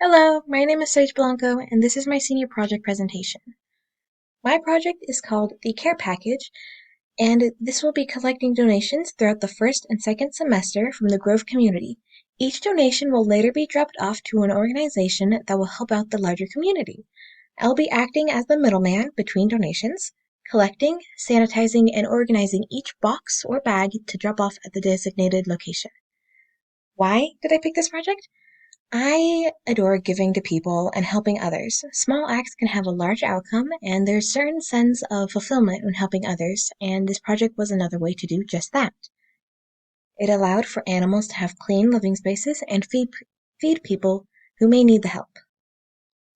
Hello, my name is Blanco, and this is my senior project presentation. My project is called the Care Package, and this will be collecting donations throughout the first and second semester from the Grove community. Each donation will later be dropped off to an organization that will help out the larger community. I'll be acting as the middleman between donations, collecting, sanitizing, and organizing each box or bag to drop off at the designated location. Why did I pick this project? I adore giving to people and helping others. Small acts can have a large outcome, and there's a certain sense of fulfillment when helping others, and this project was another way to do just that. It allowed for animals to have clean living spaces and feed people who may need the help.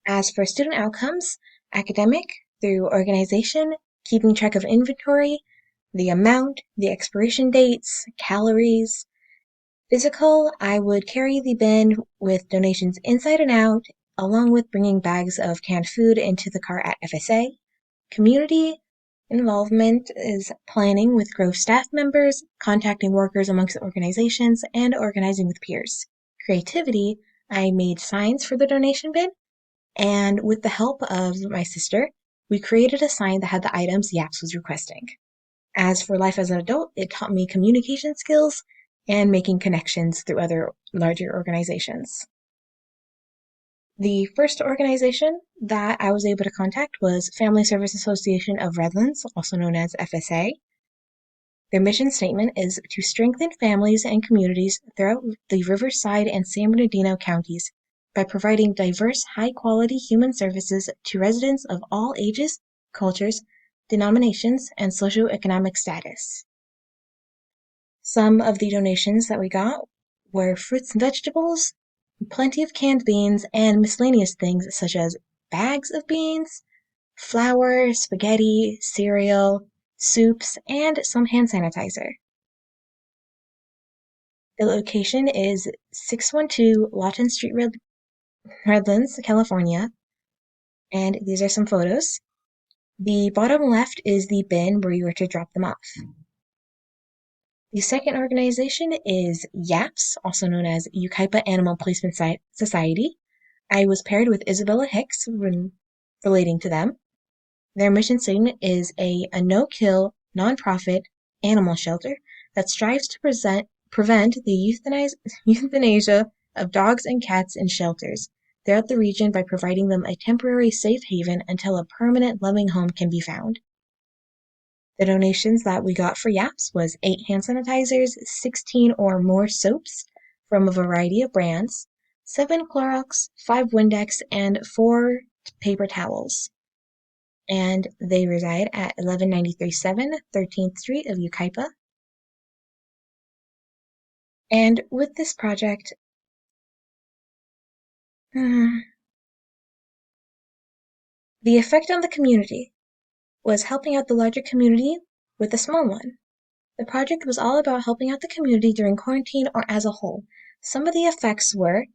As for student outcomes, academic, through organization, keeping track of inventory, the amount, the expiration dates, calories. Physical, I would carry the bin with donations inside and out, along with bringing bags of canned food into the car at FSA. Community involvement is planning with Grove staff members, contacting workers amongst organizations, and organizing with peers. Creativity, I made signs for the donation bin, and with the help of my sister, we created a sign that had the items Yaps was requesting. As for life as an adult, it taught me communication skills and making connections through other larger organizations. The first organization that I was able to contact was Family Service Association of Redlands, also known as FSA. Their mission statement is to strengthen families and communities throughout the Riverside and San Bernardino counties by providing diverse, high-quality human services to residents of all ages, cultures, denominations, and socioeconomic status. Some of the donations that we got were fruits and vegetables, plenty of canned beans, and miscellaneous things such as bags of beans, flour, spaghetti, cereal, soups, and some hand sanitizer. The location is 612 Lawton Street, Redlands, California, and these are some photos. The bottom left is the bin where you were to drop them off. The second organization is YAPS, also known as Yucaipa Animal Placement Society. I was paired with Isabella Hicks when relating to them. Their mission statement is a no-kill, non-profit animal shelter that strives to prevent the euthanasia of dogs and cats in shelters throughout the region by providing them a temporary safe haven until a permanent loving home can be found. The donations that we got for YAPS was 8 hand sanitizers, 16 or more soaps from a variety of brands, 7 Clorox, 5 Windex, and 4 paper towels. And they reside at 11937 13th Street of Yucaipa. And with this project, the effect on the community was helping out the larger community with the small one. The project was all about helping out the community during quarantine or as a whole. Some of the effects were,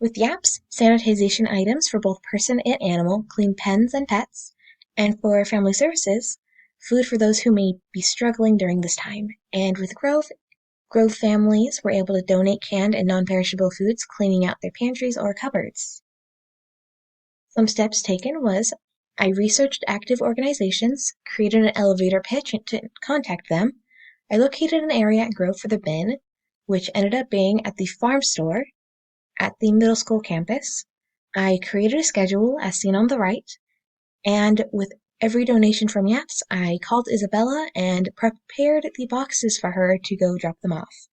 with YAPS, sanitization items for both person and animal, clean pens and pets, and for family services, food for those who may be struggling during this time. And with Grove families were able to donate canned and non-perishable foods, cleaning out their pantries or cupboards. Some steps taken was I researched active organizations, created an elevator pitch to contact them. I located an area at Grove for the bin, which ended up being at the farm store at the middle school campus. I created a schedule as seen on the right, and with every donation from YAPS, I called Isabella and prepared the boxes for her to go drop them off.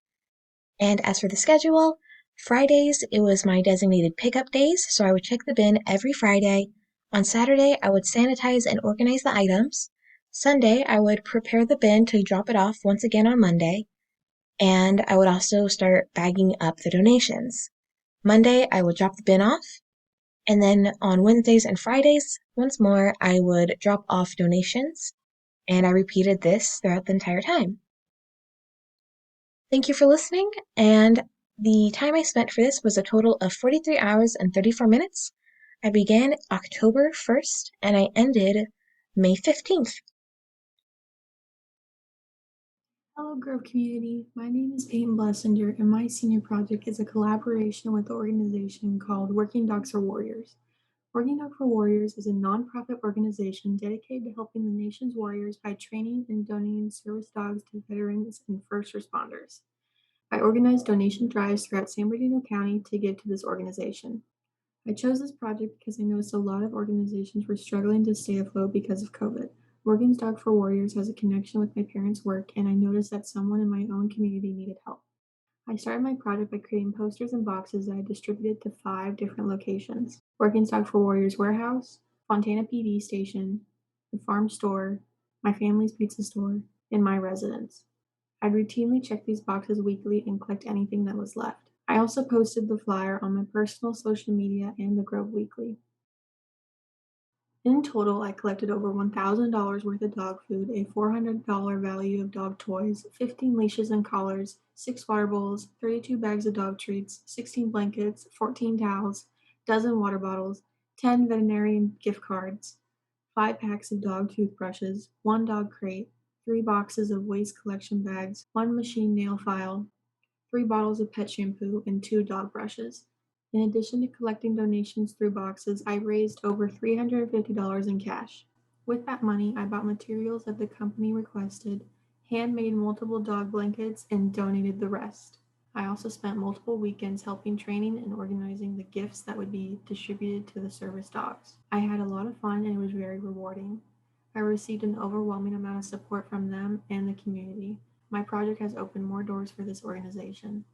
And as for the schedule, Fridays, it was my designated pickup days, so I would check the bin every Friday. On Saturday, I would sanitize and organize the items. Sunday, I would prepare the bin to drop it off once again on Monday. And I would also start bagging up the donations. Monday, I would drop the bin off. And then on Wednesdays and Fridays, once more, I would drop off donations. And I repeated this throughout the entire time. Thank you for listening, and the time I spent for this was a total of 43 hours and 34 minutes. I began October 1st, and I ended May 15th. Hello, Grove community. My name is Payton Blessinger, and my senior project is a collaboration with the organization called Working Dogs for Warriors. Working Dog for Warriors is a nonprofit organization dedicated to helping the nation's warriors by training and donating service dogs to veterans and first responders. I organize donation drives throughout San Bernardino County to give to this organization. I chose this project because I noticed a lot of organizations were struggling to stay afloat because of COVID. Morgan's Dog for Warriors has a connection with my parents' work, and I noticed that someone in my own community needed help. I started my project by creating posters and boxes that I distributed to 5 different locations: Morgan's Dog for Warriors Warehouse, Fontana PD Station, the farm store, my family's pizza store, and my residence. I'd routinely check these boxes weekly and collect anything that was left. I also posted the flyer on my personal social media and the Grove Weekly. In total, I collected over $1,000 worth of dog food, a $400 value of dog toys, 15 leashes and collars, 6 water bowls, 32 bags of dog treats, 16 blankets, 14 towels, dozen water bottles, 10 veterinarian gift cards, 5 packs of dog toothbrushes, 1 dog crate, 3 boxes of waste collection bags, 1 machine nail file, 3 bottles of pet shampoo, and 2 dog brushes. In addition to collecting donations through boxes, I raised over $350 in cash. With that money, I bought materials that the company requested, handmade multiple dog blankets, and donated the rest. I also spent multiple weekends helping training and organizing the gifts that would be distributed to the service dogs. I had a lot of fun and it was very rewarding. I received an overwhelming amount of support from them and the community. My project has opened more doors for this organization.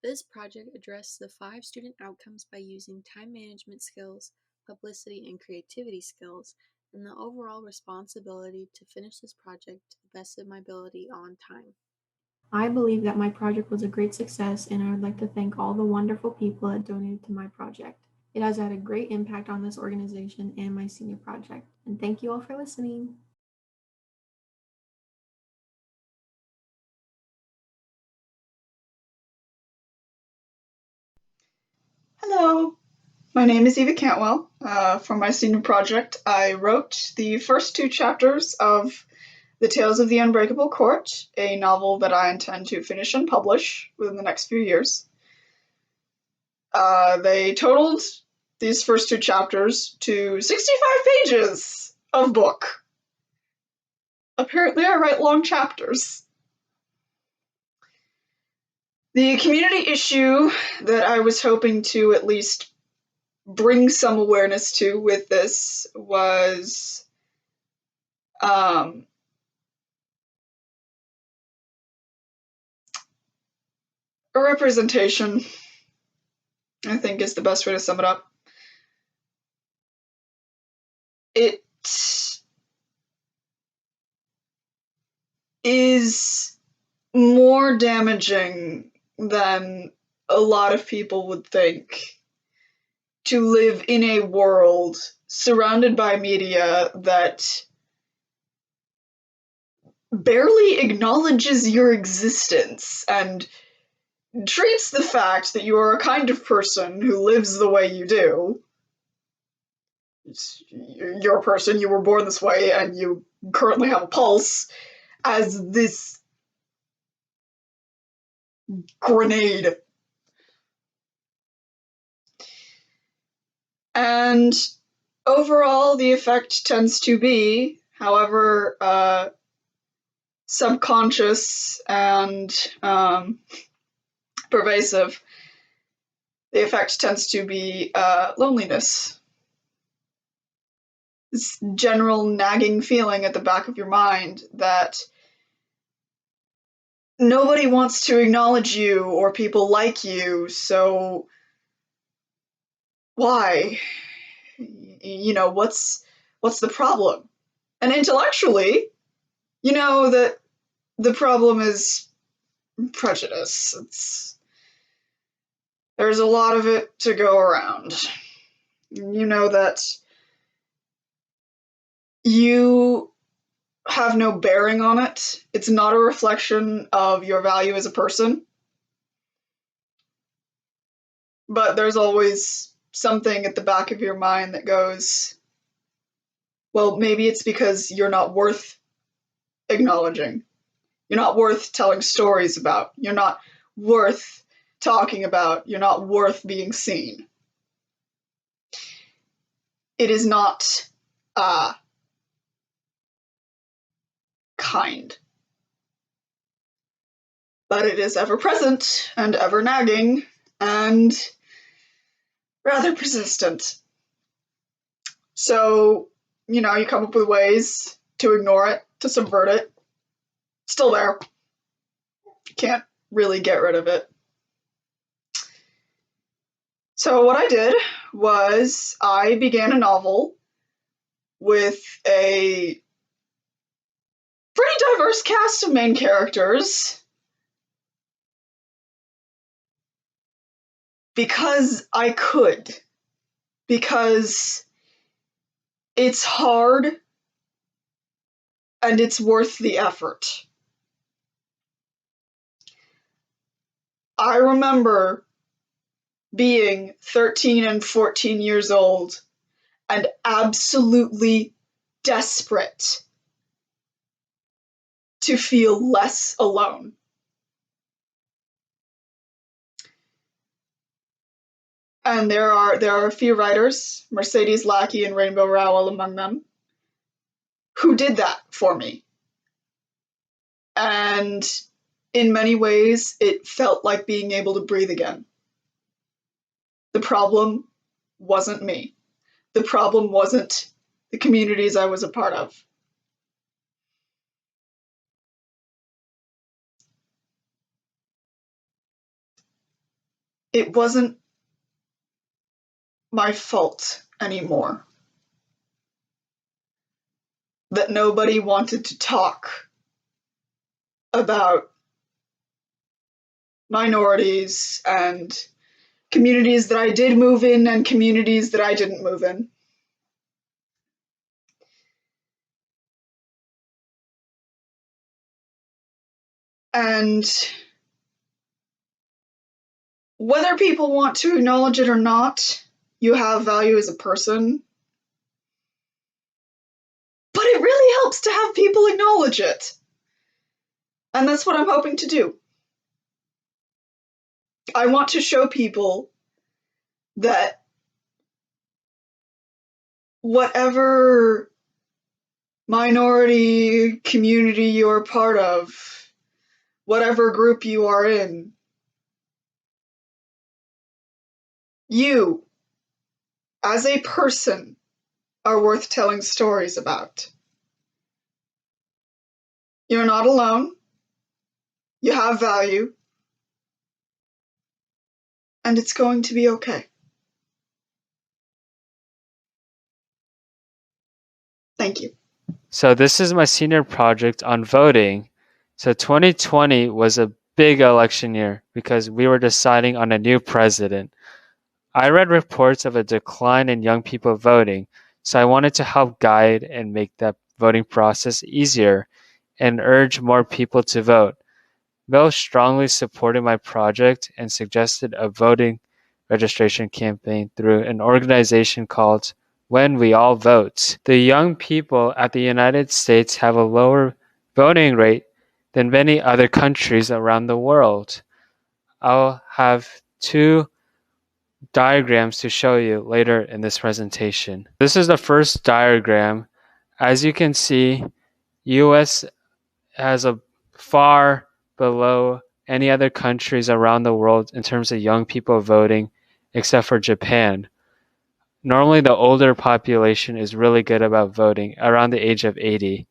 This project addressed the 5 student outcomes by using time management skills, publicity and creativity skills, and the overall responsibility to finish this project to the best of my ability on time. I believe that my project was a great success, and I would like to thank all the wonderful people that donated to my project. It has had a great impact on this organization and my senior project. And thank you all for listening. Hello, my name is Eva Cantwell. For my senior project, I wrote the first 2 chapters of The Tales of the Unbreakable Court, a novel that I intend to finish and publish within the next few years. They totaled these first 2 chapters to 65 pages of book. Apparently, I write long chapters. The community issue that I was hoping to at least bring some awareness to with this was a representation, I think, is the best way to sum it up. It is more damaging than a lot of people would think to live in a world surrounded by media that barely acknowledges your existence and treats the fact that you are a kind of person who lives the way you do. You're a person, you were born this way, and you currently have a pulse, as this grenade. And overall, the effect tends to be, however subconscious and pervasive, the effect tends to be loneliness. This general nagging feeling at the back of your mind that nobody wants to acknowledge you or people like you, so why? You know, what's the problem? And intellectually, you know that the problem is prejudice. There's a lot of it to go around. You know that you have no bearing on it. It's not a reflection of your value as a person. But there's always something at the back of your mind that goes, well, maybe it's because you're not worth acknowledging. You're not worth telling stories about. You're not worth talking about. You're not worth being seen. It is not kind. But it is ever present and ever nagging and rather persistent. So, you come up with ways to ignore it, to subvert it. Still there. Can't really get rid of it. So what I did was I began a novel with a pretty diverse cast of main characters because I could. Because it's hard and it's worth the effort. I remember being 13 and 14 years old and absolutely desperate to feel less alone. And there are a few writers, Mercedes Lackey and Rainbow Rowell among them, who did that for me. And in many ways, it felt like being able to breathe again. The problem wasn't me. The problem wasn't the communities I was a part of. It wasn't my fault anymore that nobody wanted to talk about minorities and communities that I did move in and communities that I didn't move in. And whether people want to acknowledge it or not, you have value as a person. But it really helps to have people acknowledge it. And that's what I'm hoping to do. I want to show people that whatever minority community you're part of, whatever group you are in, you, as a person, are worth telling stories about. You're not alone. You have value. And it's going to be okay. Thank you. So this is my senior project on voting. So 2020 was a big election year because we were deciding on a new president. I read reports of a decline in young people voting, so I wanted to help guide and make that voting process easier and urge more people to vote. Bill strongly supported my project and suggested a voting registration campaign through an organization called When We All Vote. The young people at the United States have a lower voting rate than many other countries around the world. I'll have two diagrams to show you later in this presentation. This is the first diagram. As you can see, US has a far below any other countries around the world in terms of young people voting, except for Japan. Normally the older population is really good about voting around the age of 80.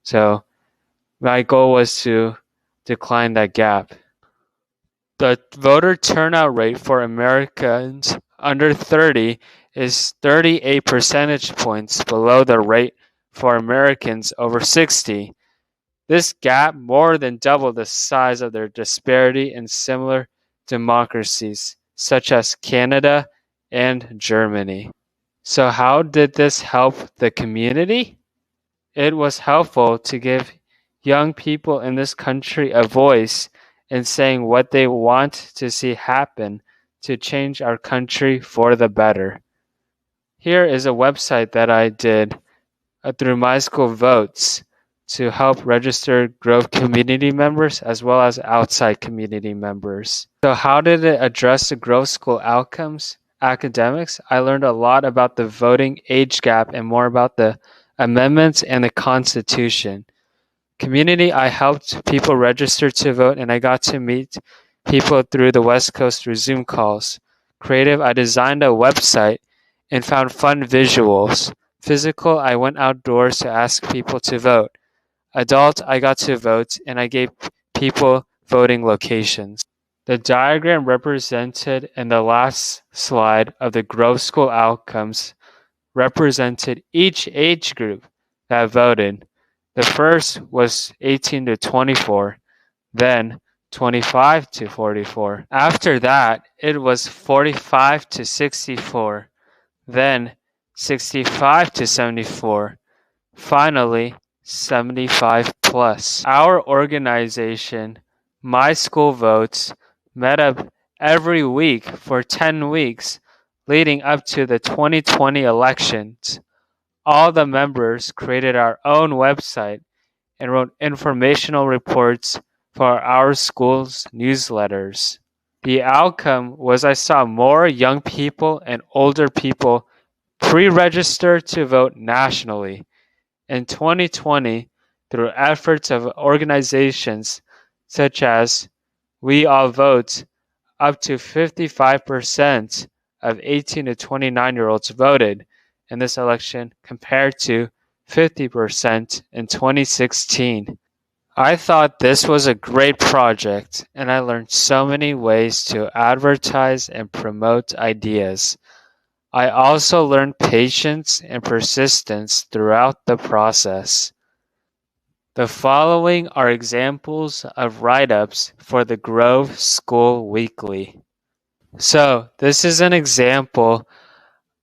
So my goal was to decline that gap. The voter turnout rate for Americans under 30 is 38 percentage points below the rate for Americans over 60. This gap more than doubled the size of their disparity in similar democracies, such as Canada and Germany. So how did this help the community? It was helpful to give young people in this country a voice in saying what they want to see happen to change our country for the better. Here is a website that I did through My School Votes. to help register Grove community members as well as outside community members. So how did it address the Grove School outcomes? Academics, I learned a lot about the voting age gap and more about the amendments and the Constitution. Community, I helped people register to vote and I got to meet people through the West Coast through Zoom calls. Creative, I designed a website and found fun visuals. Physical, I went outdoors to ask people to vote. Adult, I got to vote and I gave people voting locations. The diagram represented in the last slide of the Grove School outcomes represented each age group that voted. The first was 18 to 24, then 25 to 44. After that, it was 45 to 64, then 65 to 74, finally 75 plus. Our organization, My School Votes, met up every week for 10 weeks leading up to the 2020 elections. All the members created our own website and wrote informational reports for our school's newsletters. The outcome was I saw more young people and older people pre-register to vote nationally. In 2020, through efforts of organizations such as We All Vote, up to 55% of 18 to 29-year-olds voted in this election compared to 50% in 2016. I thought this was a great project and I learned so many ways to advertise and promote ideas. I also learned patience and persistence throughout the process. The following are examples of write-ups for the Grove School Weekly. So this is an example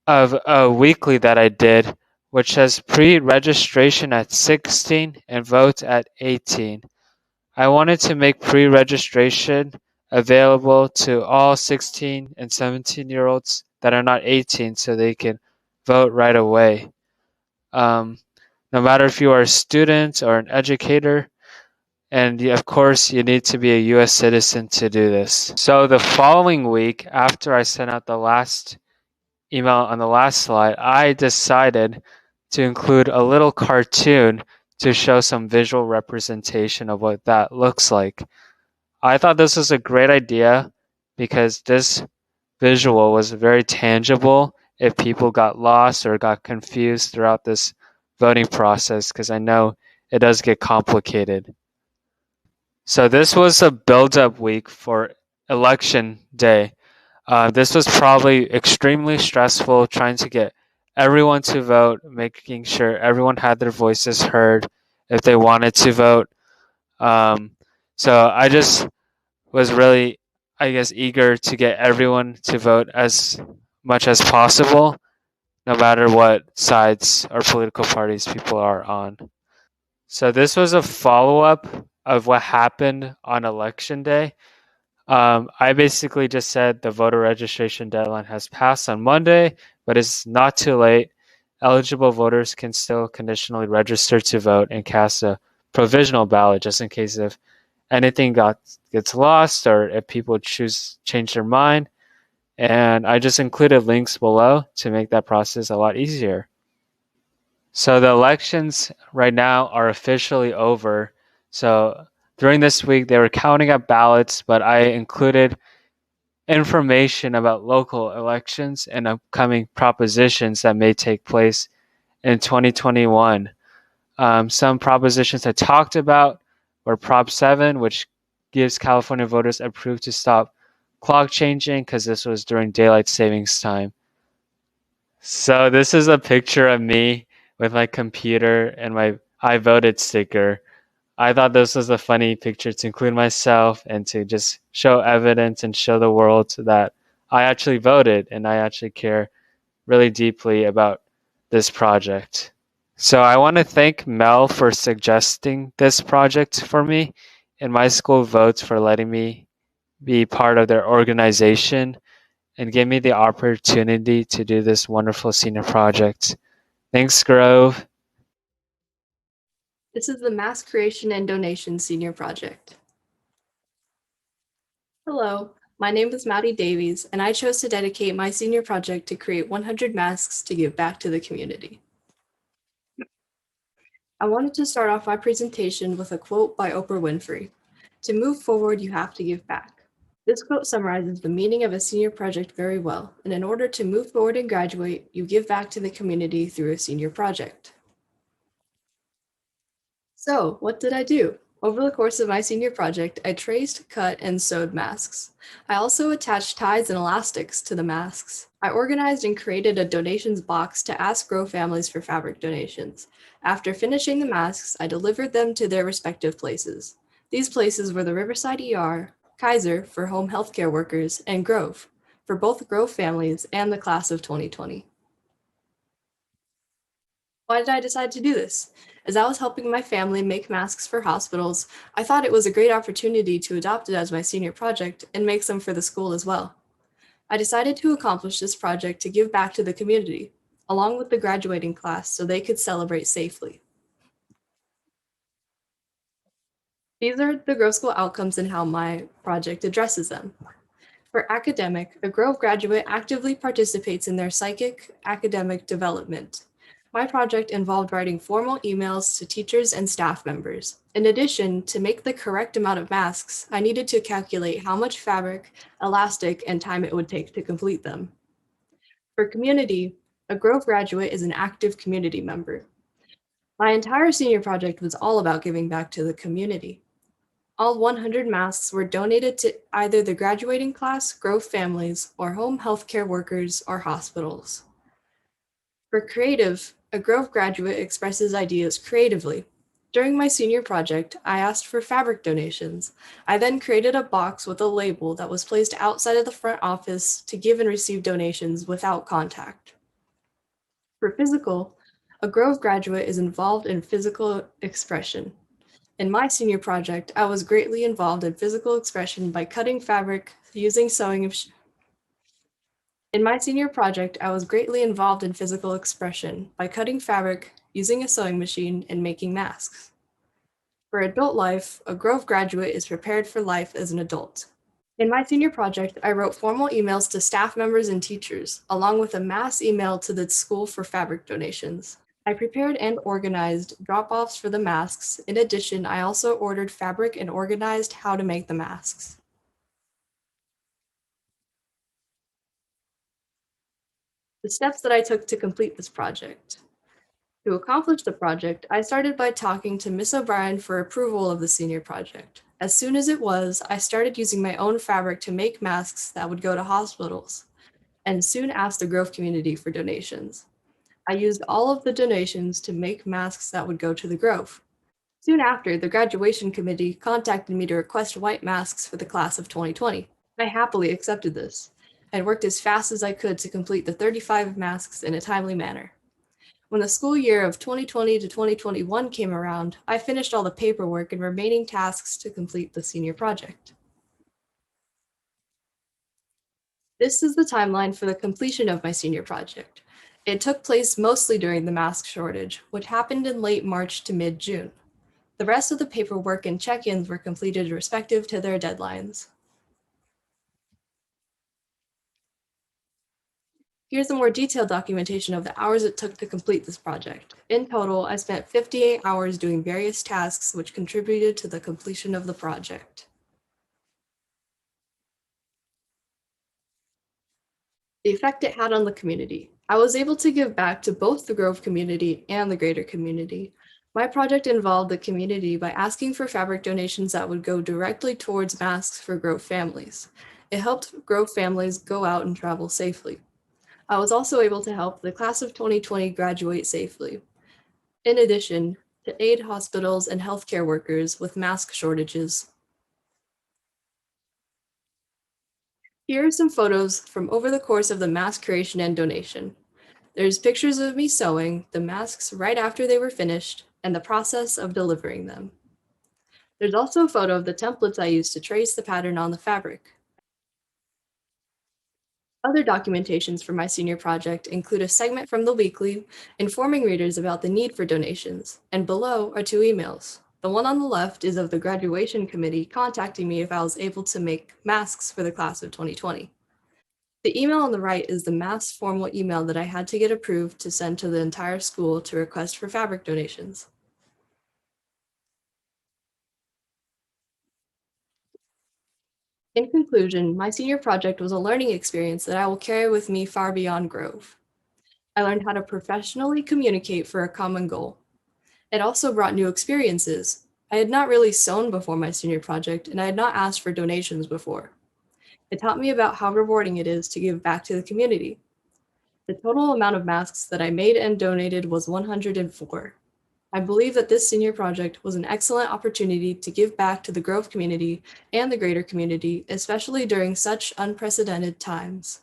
of a weekly that I did, which has pre-registration at 16 and vote at 18. I wanted to make pre-registration available to all 16 and 17-year-olds that are not 18 so they can vote right away. No matter if you are a student or an educator, and of course you need to be a US citizen to do this. So the following week, after I sent out the last email on the last slide, I decided to include a little cartoon to show some visual representation of what that looks like. I thought this was a great idea because this visual was very tangible if people got lost or got confused throughout this voting process, because I know it does get complicated. So this was a build-up week for election day. This was probably extremely stressful, trying to get everyone to vote, making sure everyone had their voices heard if they wanted to vote. So I just was really, I guess, eager to get everyone to vote as much as possible, no matter what sides or political parties people are on. So this was a follow-up of what happened on election day. I basically just said the voter registration deadline has passed on Monday, but it's not too late. Eligible voters can still conditionally register to vote and cast a provisional ballot just in case if anything gets lost or if people change their mind. And I just included links below to make that process a lot easier. So the elections right now are officially over. So during this week, they were counting up ballots, but I included information about local elections and upcoming propositions that may take place in 2021. Some propositions I talked about were Prop 7, which gives California voters approved to stop clock changing because this was during daylight savings time. So this is a picture of me with my computer and my I voted sticker. I thought this was a funny picture to include myself and to just show evidence and show the world that I actually voted and I actually care really deeply about this project. So I want to thank Mel for suggesting this project for me and My School Votes for letting me be part of their organization and give me the opportunity to do this wonderful senior project. Thanks, Grove. This is the Mask Creation and Donation Senior Project. Hello, my name is Maddie Davies, and I chose to dedicate my senior project to create 100 masks to give back to the community. I wanted to start off my presentation with a quote by Oprah Winfrey. "To move forward, you have to give back." This quote summarizes the meaning of a senior project very well, and in order to move forward and graduate, you give back to the community through a senior project. So, what did I do? Over the course of my senior project, I traced, cut, and sewed masks. I also attached ties and elastics to the masks. I organized and created a donations box to ask Grow families for fabric donations. After finishing the masks, I delivered them to their respective places. These places were the Riverside ER, Kaiser for home healthcare workers, and Grove for both Grove families and the class of 2020. Why did I decide to do this? As I was helping my family make masks for hospitals, I thought it was a great opportunity to adopt it as my senior project and make some for the school as well. I decided to accomplish this project to give back to the community, along with the graduating class, so they could celebrate safely. These are the Grove School outcomes and how my project addresses them. For academic, a Grove graduate actively participates in their psychic academic development. My project involved writing formal emails to teachers and staff members. In addition, to make the correct amount of masks, I needed to calculate how much fabric, elastic, and time it would take to complete them. For community, a Grove graduate is an active community member. My entire senior project was all about giving back to the community. All 100 masks were donated to either the graduating class, Grove families, or home healthcare workers or hospitals. For creative, a Grove graduate expresses ideas creatively. During my senior project, I asked for fabric donations. I then created a box with a label that was placed outside of the front office to give and receive donations without contact. For physical, a Grove graduate is involved in physical expression. In my senior project, I was greatly involved in physical expression by cutting fabric, using sewing. In my senior project, I was greatly involved in physical expression by cutting fabric, using a sewing machine, and making masks. For adult life, a Grove graduate is prepared for life as an adult. In my senior project, I wrote formal emails to staff members and teachers, along with a mass email to the school for fabric donations. I prepared and organized drop-offs for the masks. In addition, I also ordered fabric and organized how to make the masks. The steps that I took to complete this project. To accomplish the project, I started by talking to Miss O'Brien for approval of the senior project. As soon as it was, I started using my own fabric to make masks that would go to hospitals, and soon asked the Grove community for donations. I used all of the donations to make masks that would go to the Grove. Soon after, the graduation committee contacted me to request white masks for the class of 2020. I happily accepted this and worked as fast as I could to complete the 35 masks in a timely manner. When the school year of 2020 to 2021 came around, I finished all the paperwork and remaining tasks to complete the senior project. This is the timeline for the completion of my senior project. It took place mostly during the mask shortage, which happened in late March to mid-June. The rest of the paperwork and check-ins were completed respective to their deadlines. Here's a more detailed documentation of the hours it took to complete this project. In total, I spent 58 hours doing various tasks which contributed to the completion of the project. The effect it had on the community. I was able to give back to both the Grove community and the greater community. My project involved the community by asking for fabric donations that would go directly towards masks for Grove families. It helped Grove families go out and travel safely. I was also able to help the class of 2020 graduate safely. In addition, to aid hospitals and healthcare workers with mask shortages. Here are some photos from over the course of the mask creation and donation. There's pictures of me sewing the masks right after they were finished and the process of delivering them. There's also a photo of the templates I used to trace the pattern on the fabric. Other documentations for my senior project include a segment from the weekly informing readers about the need for donations, and below are 2 emails. The one on the left is of the graduation committee contacting me if I was able to make masks for the class of 2020. The email on the right is the mass formal email that I had to get approved to send to the entire school to request for fabric donations. In conclusion, my senior project was a learning experience that I will carry with me far beyond Grove. I learned how to professionally communicate for a common goal. It also brought new experiences. I had not really sewn before my senior project, and I had not asked for donations before. It taught me about how rewarding it is to give back to the community. The total amount of masks that I made and donated was 104. I believe that this senior project was an excellent opportunity to give back to the Grove community and the greater community, especially during such unprecedented times.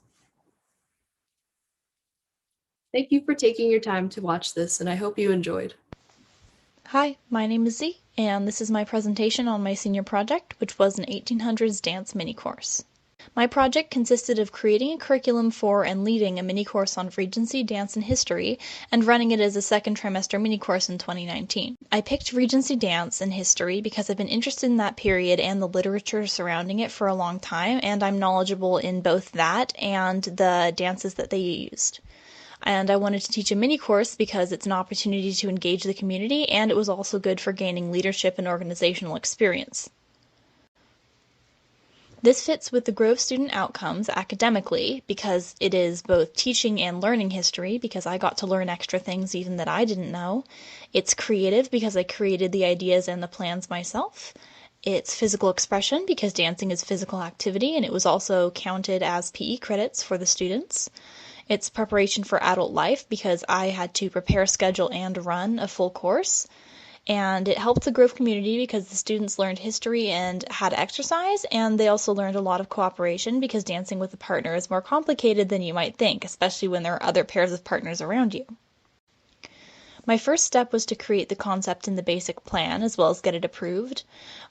Thank you for taking your time to watch this, and I hope you enjoyed. Hi, my name is Z, and this is my presentation on my senior project, which was an 1800s dance mini-course. My project consisted of creating a curriculum for and leading a mini-course on Regency dance and history, and running it as a second trimester mini-course in 2019. I picked Regency dance and history because I've been interested in that period and the literature surrounding it for a long time, and I'm knowledgeable in both that and the dances that they used. And I wanted to teach a mini course because it's an opportunity to engage the community, and it was also good for gaining leadership and organizational experience. This fits with the Grove student outcomes academically because it is both teaching and learning history because I got to learn extra things even that I didn't know. It's creative because I created the ideas and the plans myself. It's physical expression because dancing is physical activity, and it was also counted as PE credits for the students. It's preparation for adult life because I had to prepare, schedule, and run a full course. And it helped the Grove community because the students learned history and had exercise, and they also learned a lot of cooperation because dancing with a partner is more complicated than you might think, especially when there are other pairs of partners around you. My first step was to create the concept in the basic plan, as well as get it approved.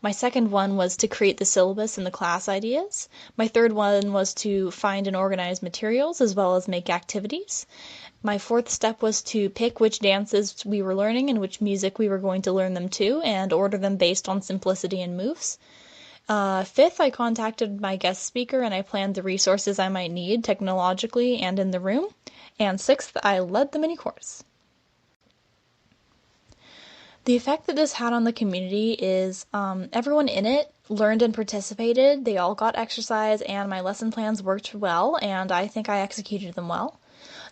My second one was to create the syllabus and the class ideas. My third one was to find and organize materials, as well as make activities. My fourth step was to pick which dances we were learning and which music we were going to learn them to, and order them based on simplicity and moves. Fifth, I contacted my guest speaker and I planned the resources I might need technologically and in the room. And sixth, I led the mini course. The effect that this had on the community is everyone in it learned and participated. They all got exercise, and my lesson plans worked well, and I think I executed them well.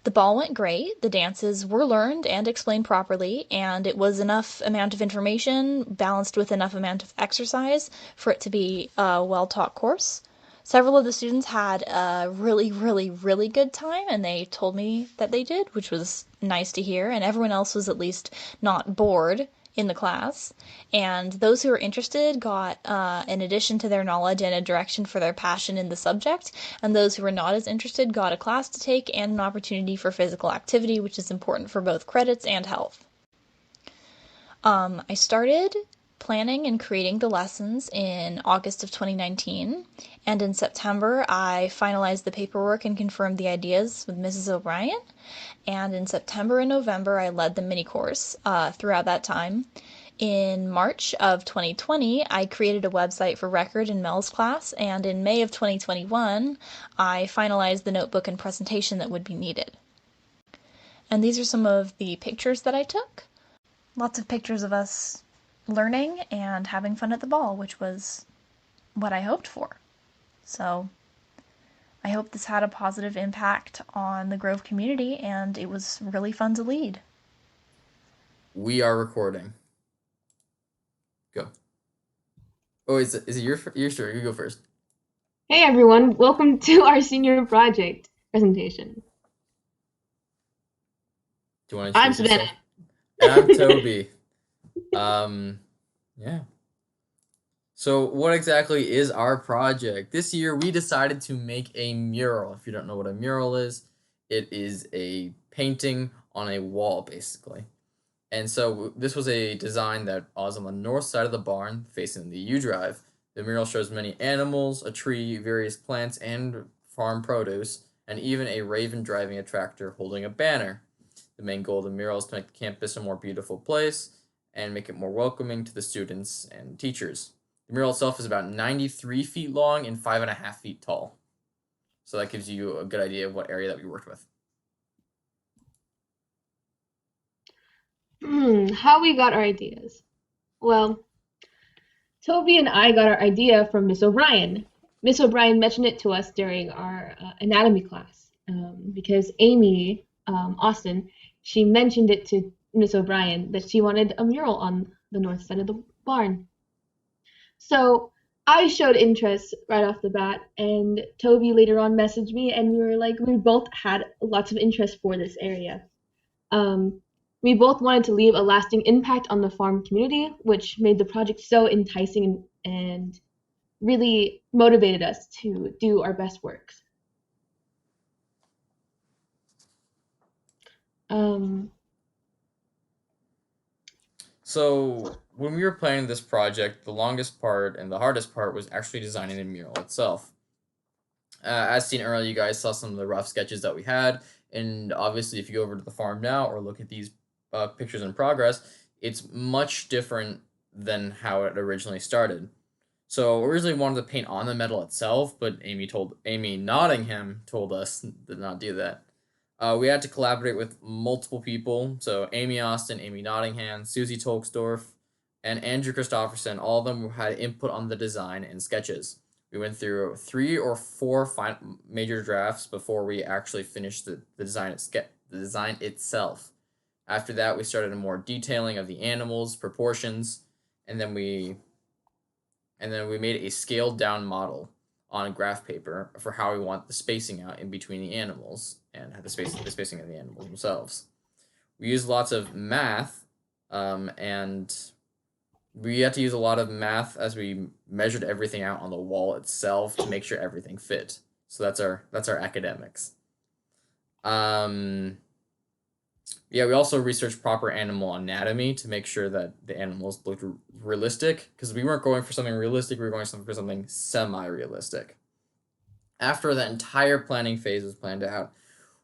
The ball went great, the dances were learned and explained properly, and it was enough amount of information balanced with enough amount of exercise for it to be a well-taught course. Several of the students had a really, really, really good time, and they told me that they did, which was nice to hear, and everyone else was at least not bored in the class, and those who were interested got an addition to their knowledge and a direction for their passion in the subject, and those who were not as interested got a class to take and an opportunity for physical activity, which is important for both credits and health. I started planning and creating the lessons in August of 2019, and in September I finalized the paperwork and confirmed the ideas with Mrs. O'Brien, and in September and November I led the mini course throughout that time. In March of 2020, I created a website for Record and Mel's class, and in May of 2021, I finalized the notebook and presentation that would be needed. And these are some of the pictures that I took. Lots of pictures of us learning and having fun at the ball, which was what I hoped for. So I hope this had a positive impact on the Grove community, and it was really fun to lead. We are recording. Go. Oh, is it your sure? You go first. Hey everyone, welcome to our senior project presentation. Do you want to I'm introduce yourself? Savannah. And I'm Toby. Yeah. So what exactly is our project? This year we decided to make a mural. If you don't know what a mural is, it is a painting on a wall, basically. And so this was a design that was on the north side of the barn, facing the U drive. The mural shows many animals, a tree, various plants, and farm produce. and even a raven driving a tractor holding a banner. The main goal of the mural is to make the campus a more beautiful place and make it more welcoming to the students and teachers. The mural itself is about 93 feet long and 5.5 feet tall. So that gives you a good idea of what area that we worked with. How we got our ideas. Well, Toby and I got our idea from Miss O'Brien. Miss O'Brien mentioned it to us during our anatomy class because Amy Austin, she mentioned it to Miss O'Brien that she wanted a mural on the north side of the barn. So I showed interest right off the bat, and Toby later on messaged me, and we both had lots of interest for this area. We both wanted to leave a lasting impact on the farm community, which made the project so enticing and really motivated us to do our best works. So when we were planning this project, the longest part and the hardest part was actually designing the mural itself. As seen earlier, you guys saw some of the rough sketches that we had, and obviously if you go over to the farm now or look at these pictures in progress, it's much different than how it originally started. So originally we wanted to paint on the metal itself, but Amy Nottingham told us to not do that. We had to collaborate with multiple people, so Amy Austin, Amy Nottingham, Susie Tolksdorf, and Andrew Christofferson. All of them had input on the design and sketches. We went through 3 or 4 major drafts before we actually finished the design itself. After that, we started a more detailing of the animals, proportions, and then we made a scaled down model on graph paper for how we want the spacing out in between the animals and the spacing of the animals themselves. We used lots of math, and we had to use a lot of math as we measured everything out on the wall itself to make sure everything fit. So that's our academics. Yeah, we also researched proper animal anatomy to make sure that the animals looked realistic, because we weren't going for something realistic, we were going for something semi-realistic. After that entire planning phase was planned out,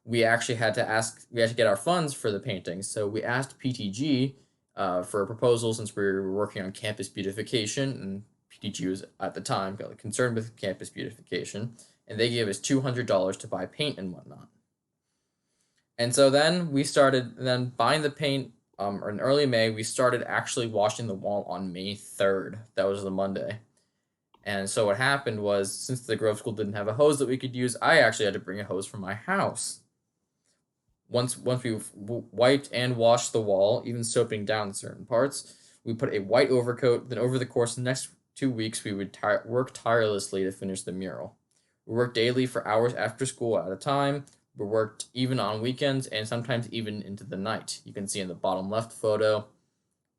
we actually had to get our funds for the paintings. So we asked PTG for a proposal, since we were working on campus beautification, and PTG was at the time concerned with campus beautification, and they gave us $200 to buy paint and whatnot. And so then we started buying the paint, or in early May, we started actually washing the wall on May 3rd. That was the Monday. And so what happened was, since the Grove School didn't have a hose that we could use, I actually had to bring a hose from my house. Once we wiped and washed the wall, even soaping down certain parts, we put a white overcoat. Then over the course of the next 2 weeks, we would work tirelessly to finish the mural. We worked daily for hours after school at a time. We worked even on weekends and sometimes even into the night. You can see in the bottom left photo,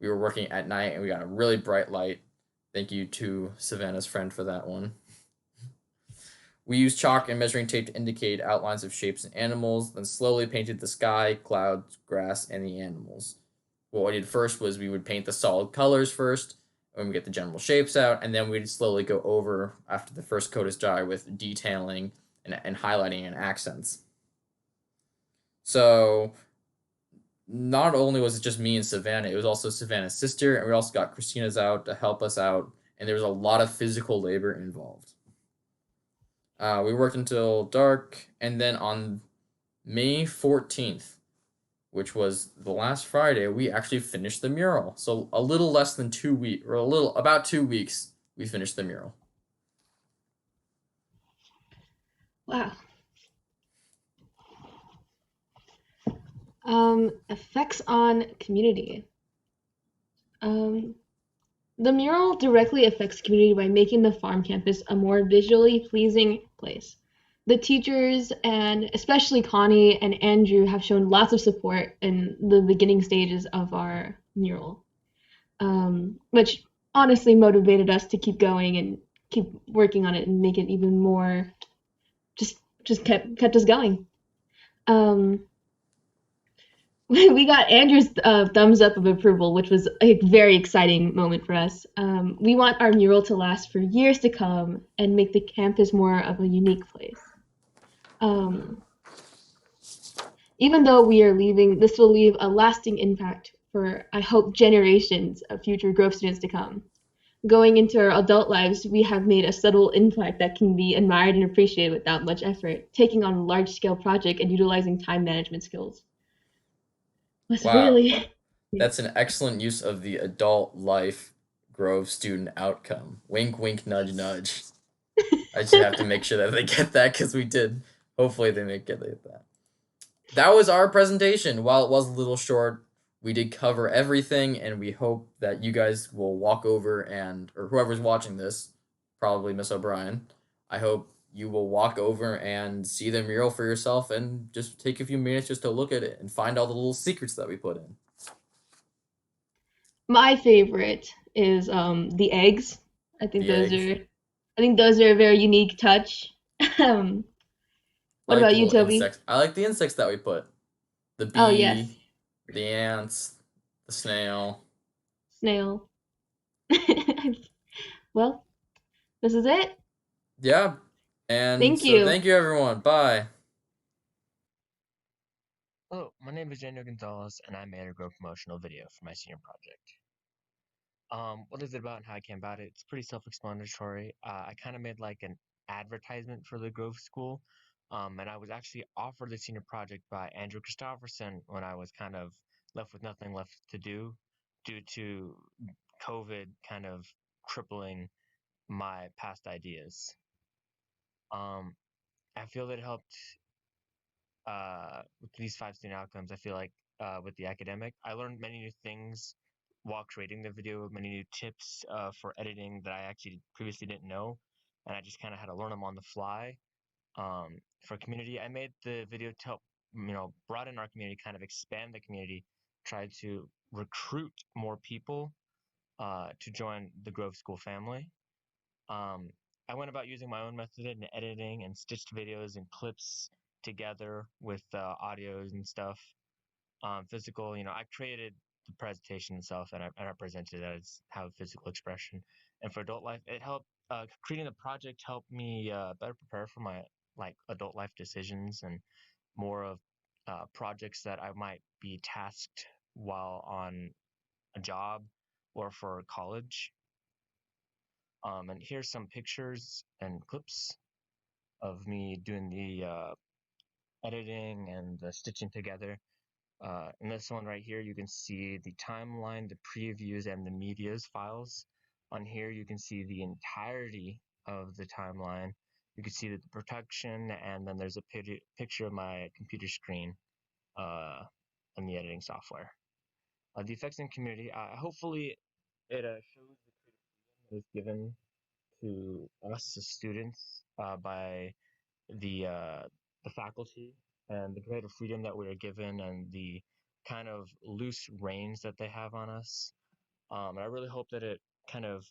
we were working at night and we got a really bright light. Thank you to Savannah's friend for that one. We used chalk and measuring tape to indicate outlines of shapes and animals, then slowly painted the sky, clouds, grass, and the animals. What we did first was we would paint the solid colors first, when we get the general shapes out, and then we'd slowly go over, after the first coat is dry, with detailing and highlighting and accents. So not only was it just me and Savannah, it was also Savannah's sister, and we also got Christina's out to help us out, and there was a lot of physical labor involved. We worked until dark, and then on May 14th, which was the last Friday, we actually finished the mural. So a little less than 2 weeks, or about 2 weeks, we finished the mural. Wow. Effects on community. The mural directly affects community by making the farm campus a more visually pleasing place. The teachers, and especially Connie and Andrew, have shown lots of support in the beginning stages of our mural, which honestly motivated us to keep going and keep working on it and make it even more, just kept us going. We got Andrew's thumbs up of approval, which was a very exciting moment for us. We want our mural to last for years to come and make the campus more of a unique place. Even though we are leaving, this will leave a lasting impact for, I hope, generations of future Grove students to come. Going into our adult lives, we have made a subtle impact that can be admired and appreciated without much effort, taking on a large-scale project and utilizing time management skills. Was Wow. really... That's an excellent use of the adult life Grove student outcome. Wink, wink, nudge, nudge. I just have to make sure that they get that because we did. Hopefully they get that. That was our presentation. While it was a little short, we did cover everything, and we hope that you guys will walk over and, or whoever's watching this, probably Miss O'Brien, I hope you will walk over and see the mural for yourself and just take a few minutes just to look at it and find all the little secrets that we put in. My favorite is the eggs. I think The eggs. those are a very unique touch. What about you, Toby? Insects. I like the insects that we put. The bee, Oh, yes. the ants, the snail. Snail. Well, this is it. Yeah. And Thank so you. thank you, everyone. Bye. Hello, my name is Gonzalez, and I made a Grow promotional video for my senior project. What is it about and how I came about it? It's pretty self-explanatory. I kind of made like an advertisement for the Grove School, and I was actually offered the senior project by Andrew Christopherson when I was kind of left with nothing left to do due to COVID kind of crippling my past ideas. I feel that it helped with these 5 student outcomes. I feel like with the academic, I learned many new things while creating the video, many new tips for editing that I actually previously didn't know, and I just kind of had to learn them on the fly. For community, I made the video to help, broaden our community, kind of expand the community, try to recruit more people to join the Grove School family. I went about using my own method in editing and stitched videos and clips together with audios and stuff. Physical, I created the presentation itself and I presented it as how physical expression. And for adult life, it helped. Creating the project helped me better prepare for my adult life decisions and more of projects that I might be tasked while on a job or for college. And here's some pictures and clips of me doing the editing and the stitching together. In this one right here, you can see the timeline, the previews, and the medias files. On here, you can see the entirety of the timeline. You can see the production, and then there's a picture of my computer screen and the editing software. The effects in community, hopefully it shows the creative freedom that is given to us as students by the faculty and the creative freedom that we are given and the kind of loose reins that they have on us. And I really hope that it kind of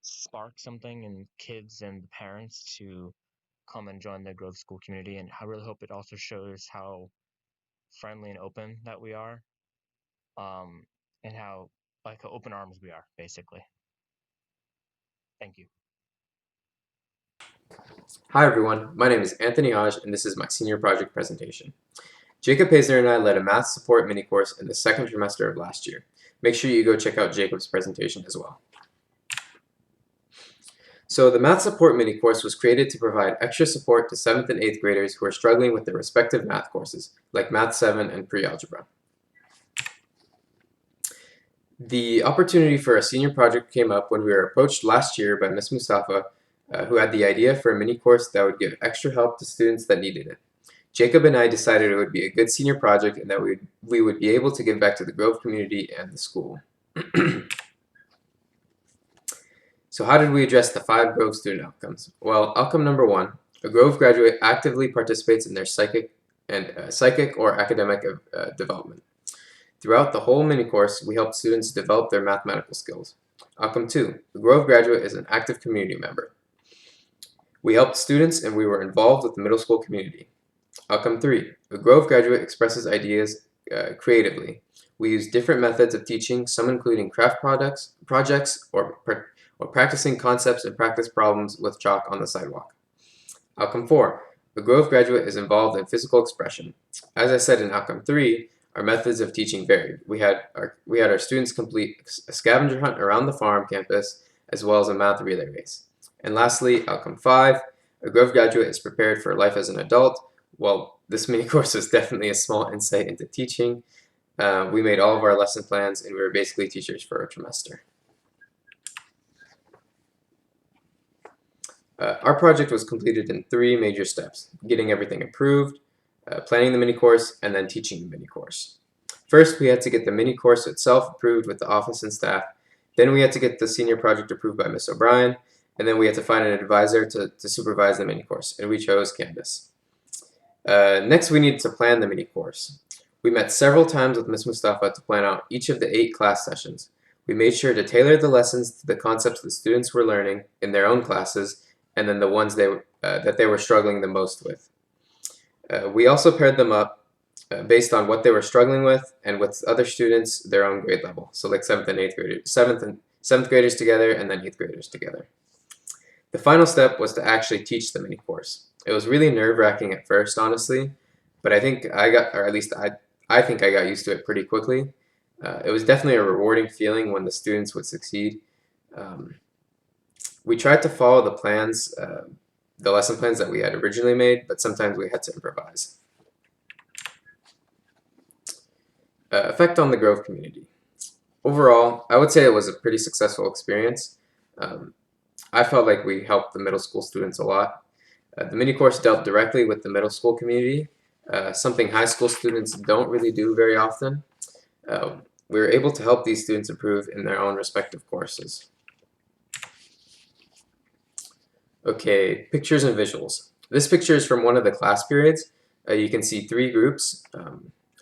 sparks something in kids and parents to come and join the Grove School community. And I really hope it also shows how friendly and open that we are, and how open arms we are, basically. Thank you. Hi everyone, my name is Anthony Hage and this is my senior project presentation. Jacob Paisner and I led a math support mini course in the second trimester of last year. Make sure you go check out Jacob's presentation as well. So the math support mini course was created to provide extra support to 7th and 8th graders who are struggling with their respective math courses, like Math 7 and Pre-Algebra. The opportunity for a senior project came up when we were approached last year by Ms. Mustafa, who had the idea for a mini course that would give extra help to students that needed it. Jacob and I decided it would be a good senior project and that we would be able to give back to the Grove community and the school. So how did we address the 5 Grove student outcomes? Well, outcome number 1, a Grove graduate actively participates in their psychic or academic development. Throughout the whole mini course, we helped students develop their mathematical skills. Outcome 2, the Grove graduate is an active community member. We helped students and we were involved with the middle school community. Outcome 3, a Grove graduate expresses ideas creatively. We use different methods of teaching, some including craft projects, or practicing concepts and practice problems with chalk on the sidewalk. Outcome 4, A Grove graduate is involved in physical expression. As I said in outcome 3, our methods of teaching varied. We had our students complete a scavenger hunt around the farm campus, as well as a math relay race. And lastly, outcome 5, a Grove graduate is prepared for life as an adult. Well, this mini course was definitely a small insight into teaching. We made all of our lesson plans, and we were basically teachers for a trimester. Our project was completed in 3 major steps: getting everything approved, planning the mini course, and then teaching the mini course. First, we had to get the mini course itself approved with the office and staff. Then we had to get the senior project approved by Ms. O'Brien, and then we had to find an advisor to supervise the mini course, and we chose Candace. Next, we needed to plan the mini course. We met several times with Ms. Mustafa to plan out each of the 8 class sessions. We made sure to tailor the lessons to the concepts the students were learning in their own classes, and then the ones that they were struggling the most with. We also paired them up based on what they were struggling with and with other students their own grade level. So like 7th and 7th graders together, and then 8th graders together. The final step was to actually teach the mini course. It was really nerve-wracking at first, honestly, but I think I think I got used to it pretty quickly. It was definitely a rewarding feeling when the students would succeed. We tried to follow the plans, the lesson plans that we had originally made, but sometimes we had to improvise. Effect on the Grove community. Overall, I would say it was a pretty successful experience. I felt like we helped the middle school students a lot. The mini course dealt directly with the middle school community, something high school students don't really do very often. We were able to help these students improve in their own respective courses. Okay, pictures and visuals. This picture is from one of the class periods. You can see 3 groups,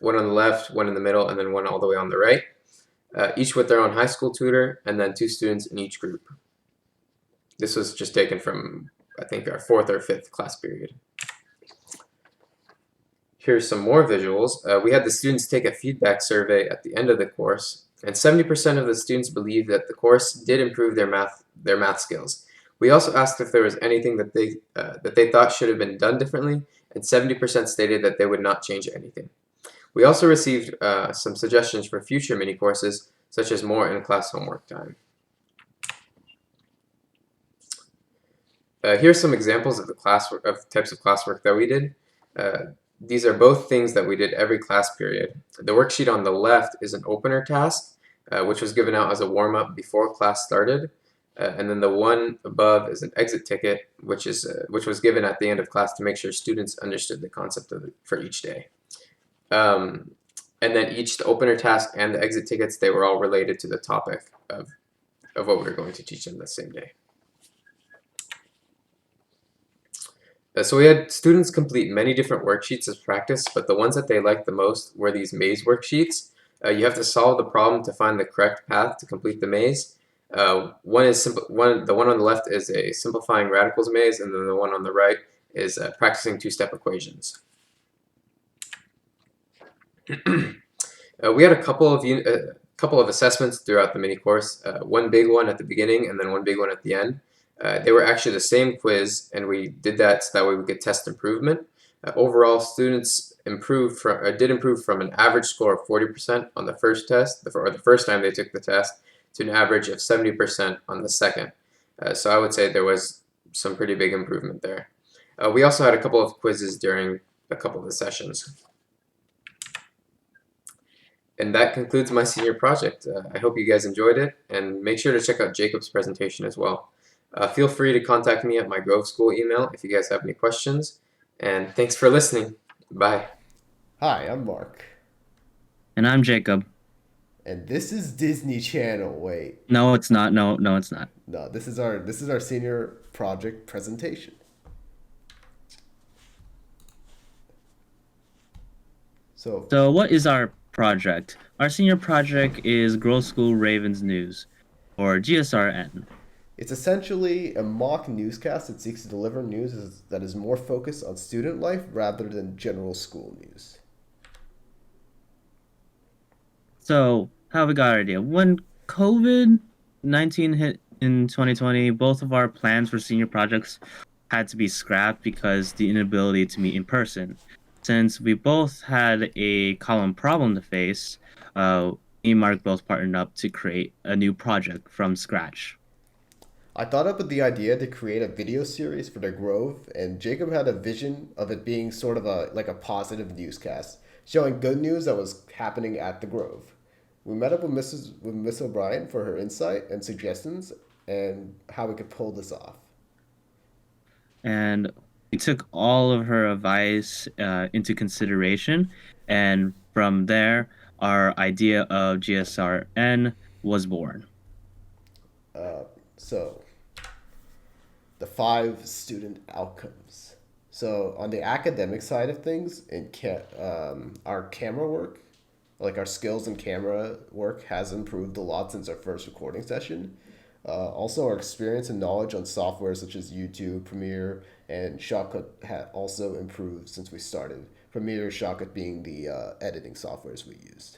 one on the left, one in the middle, and then one all the way on the right, each with their own high school tutor, and then 2 students in each group. This was just taken from, I think, our 4th or 5th class period. Here's some more visuals. We had the students take a feedback survey at the end of the course, and 70% of the students believed that the course did improve their math skills. We also asked if there was anything that they thought should have been done differently, and 70% stated that they would not change anything. We also received some suggestions for future mini courses, such as more in-class homework time. Here's some examples of the types of classwork that we did. These are both things that we did every class period. The worksheet on the left is an opener task, which was given out as a warm-up before class started. And then the one above is an exit ticket, which was given at the end of class to make sure students understood the concept of it for each day. And then the opener task and the exit tickets, they were all related to the topic of what we were going to teach them the same day. So we had students complete many different worksheets as practice, but the ones that they liked the most were these maze worksheets. You have to solve the problem to find the correct path to complete the maze. The one on the left is a simplifying radicals maze, and then the one on the right is practicing 2-step equations. We had a couple of assessments throughout the mini course. One big one at the beginning, and then one big one at the end. They were actually the same quiz, and we did that so that way we could test improvement. Overall, students did improve from an average score of 40% on the first test, or the first time they took the test, to an average of 70% on the second. So I would say there was some pretty big improvement there. We also had a couple of quizzes during a couple of the sessions. And that concludes my senior project. I hope you guys enjoyed it, and make sure to check out Jacob's presentation as well. Feel free to contact me at my Grove School email if you guys have any questions, and thanks for listening. Bye. Hi, I'm Marc. And I'm Jacob. And this is Disney Channel. Wait. No, it's not. No, it's not. No, this is our senior project presentation. So what is our project? Our senior project is Grove School Ravens News, or GSRN. It's essentially a mock newscast that seeks to deliver news that is more focused on student life rather than general school news. So, how we got our idea? When COVID-19 hit in 2020, both of our plans for senior projects had to be scrapped because the inability to meet in person. Since we both had a common problem to face, me and Marc both partnered up to create a new project from scratch. I thought up with the idea to create a video series for the Grove, and Jacob had a vision of it being sort of a positive newscast, showing good news that was happening at the Grove. We met up with Miss O'Brien for her insight and suggestions and how we could pull this off. And we took all of her advice into consideration, and from there, our idea of GSRN was born. So, the 5 student outcomes. So, on the academic side of things, our camera work, like our skills in camera work, has improved a lot since our first recording session. Also, our experience and knowledge on software such as YouTube, Premiere, and Shotcut had also improved since we started. Premiere, Shotcut being the editing softwares we used.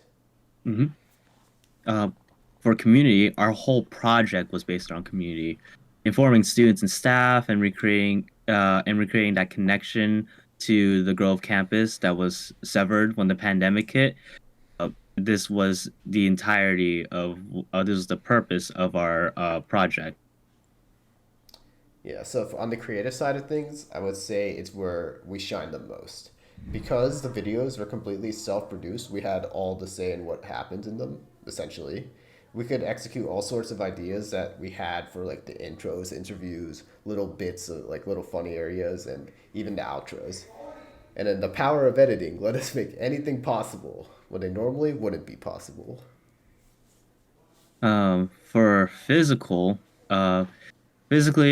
For community, our whole project was based on community, informing students and staff and recreating that connection to the Grove campus that was severed when the pandemic hit. This was the entirety of this was the purpose of our project. Yeah, so on the creative side of things, I would say it's where we shine the most. Because the videos were completely self-produced, we had all the say in what happened in them, essentially. We could execute all sorts of ideas that we had for like the intros, interviews, little bits of like little funny areas, and even the outros. And then the power of editing let us make anything possible when they normally wouldn't be possible. For physically,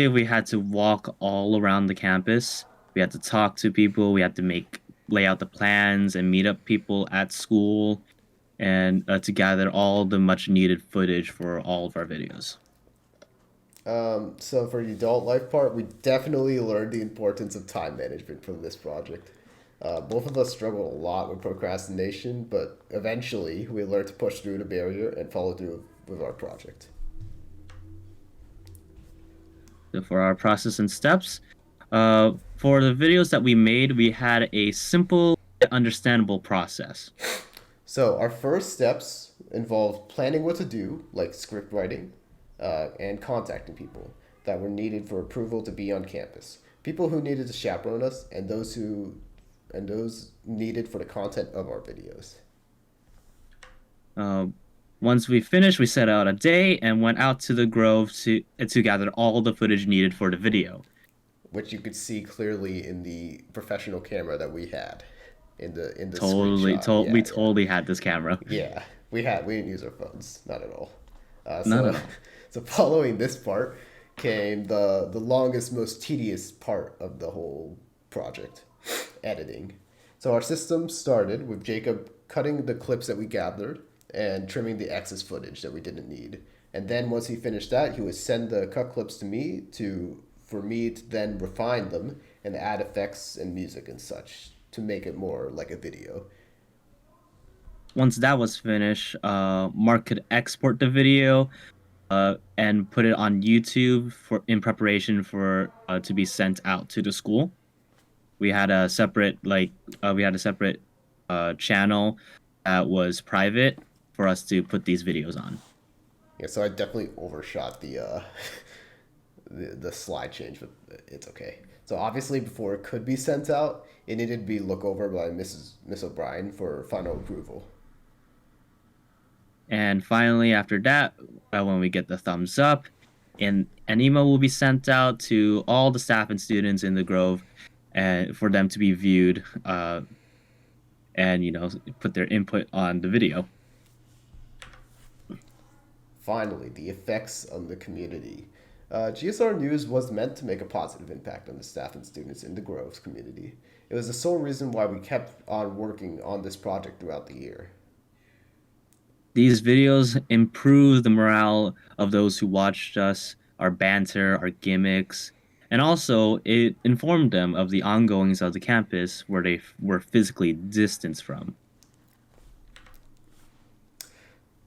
we had to walk all around the campus. We had to talk to people. We had to lay out the plans and meet up people at school, and to gather all the much needed footage for all of our videos. So for the adult life part, we definitely learned the importance of time management from this project. Both of us struggled a lot with procrastination, but eventually we learned to push through the barrier and follow through with our project. So for our process and steps, for the videos that we made, we had a simple, understandable process. So our first steps involved planning what to do, like script writing, and contacting people that were needed for approval to be on campus. People who needed to chaperone us, and those needed for the content of our videos. Once we finished, we set out a day and went out to the Grove to gather all the footage needed for the video. Which you could see clearly in the professional camera that we had in the screenshot. We totally had this camera. Yeah, we didn't use our phones, not at all. Not at all. So following this part came the longest, most tedious part of the whole project, editing. So our system started with Jacob cutting the clips that we gathered and trimming the excess footage that we didn't need. And then once he finished that, he would send the cut clips to me for me to then refine them and add effects and music and such to make it more like a video. Once that was finished, Marc could export the video and put it on YouTube in preparation for to be sent out to the school. We had a separate channel that was private for us to put these videos on. Yeah, so I definitely overshot the slide change, but it's okay. So obviously, before it could be sent out, it needed to be looked over by Miss O'Brien for final approval. And finally, after that, when we get the thumbs up, an email will be sent out to all the staff and students in the Grove, and for them to be viewed, and put their input on the video. Finally, the effects on the community. GSR News was meant to make a positive impact on the staff and students in the Grove's community. It was the sole reason why we kept on working on this project throughout the year. These videos improved the morale of those who watched us, our banter, our gimmicks, and also it informed them of the ongoings of the campus where they were physically distanced from.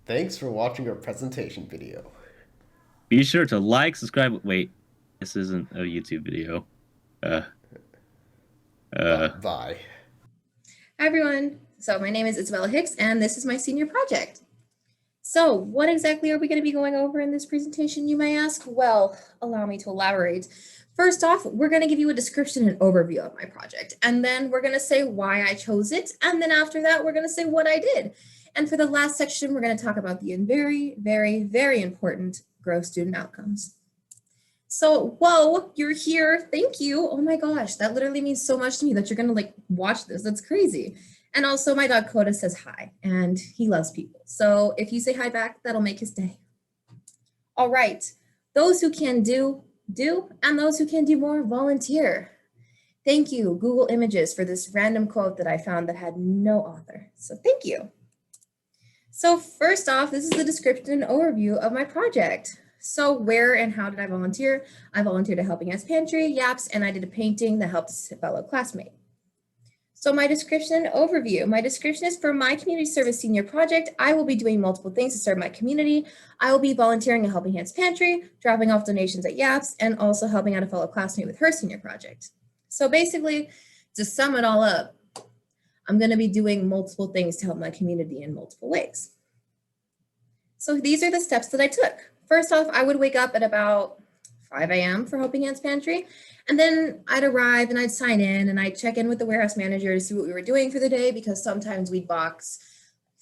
Thanks for watching our presentation video. Be sure to like, subscribe. Wait, this isn't a YouTube video. Uh, uh, Bye. Hi everyone. So my name is Isabella Hicks and this is my senior project. So what exactly are we going to be going over in this presentation, you may ask? Well, allow me to elaborate. First off, we're going to give you a description and overview of my project, and then we're going to say why I chose it, and then after that, we're going to say what I did. And for the last section, we're going to talk about the very, very, very important gross student outcomes. So, whoa, you're here. Thank you. Oh my gosh, that literally means so much to me that you're going to watch this. That's crazy. And also my dog Coda says hi and he loves people. So if you say hi back, that'll make his day. All right, those who can do, and those who can do more, volunteer. Thank you, Google Images, for this random quote that I found that had no author. So thank you. So first off, this is the description and overview of my project. So where and how did I volunteer? I volunteered at Helping Hands Pantry, YAPS, and I did a painting that helped a fellow classmate. So my description and overview. My description is for my community service senior project. I will be doing multiple things to serve my community. I will be volunteering at Helping Hands Pantry, dropping off donations at YAPS, and also helping out a fellow classmate with her senior project. So basically, to sum it all up, I'm going to be doing multiple things to help my community in multiple ways. So these are the steps that I took. First off, I would wake up at about 5 a.m. for Helping Hands Pantry. And then I'd arrive and I'd sign in and I'd check in with the warehouse manager to see what we were doing for the day, because sometimes we'd box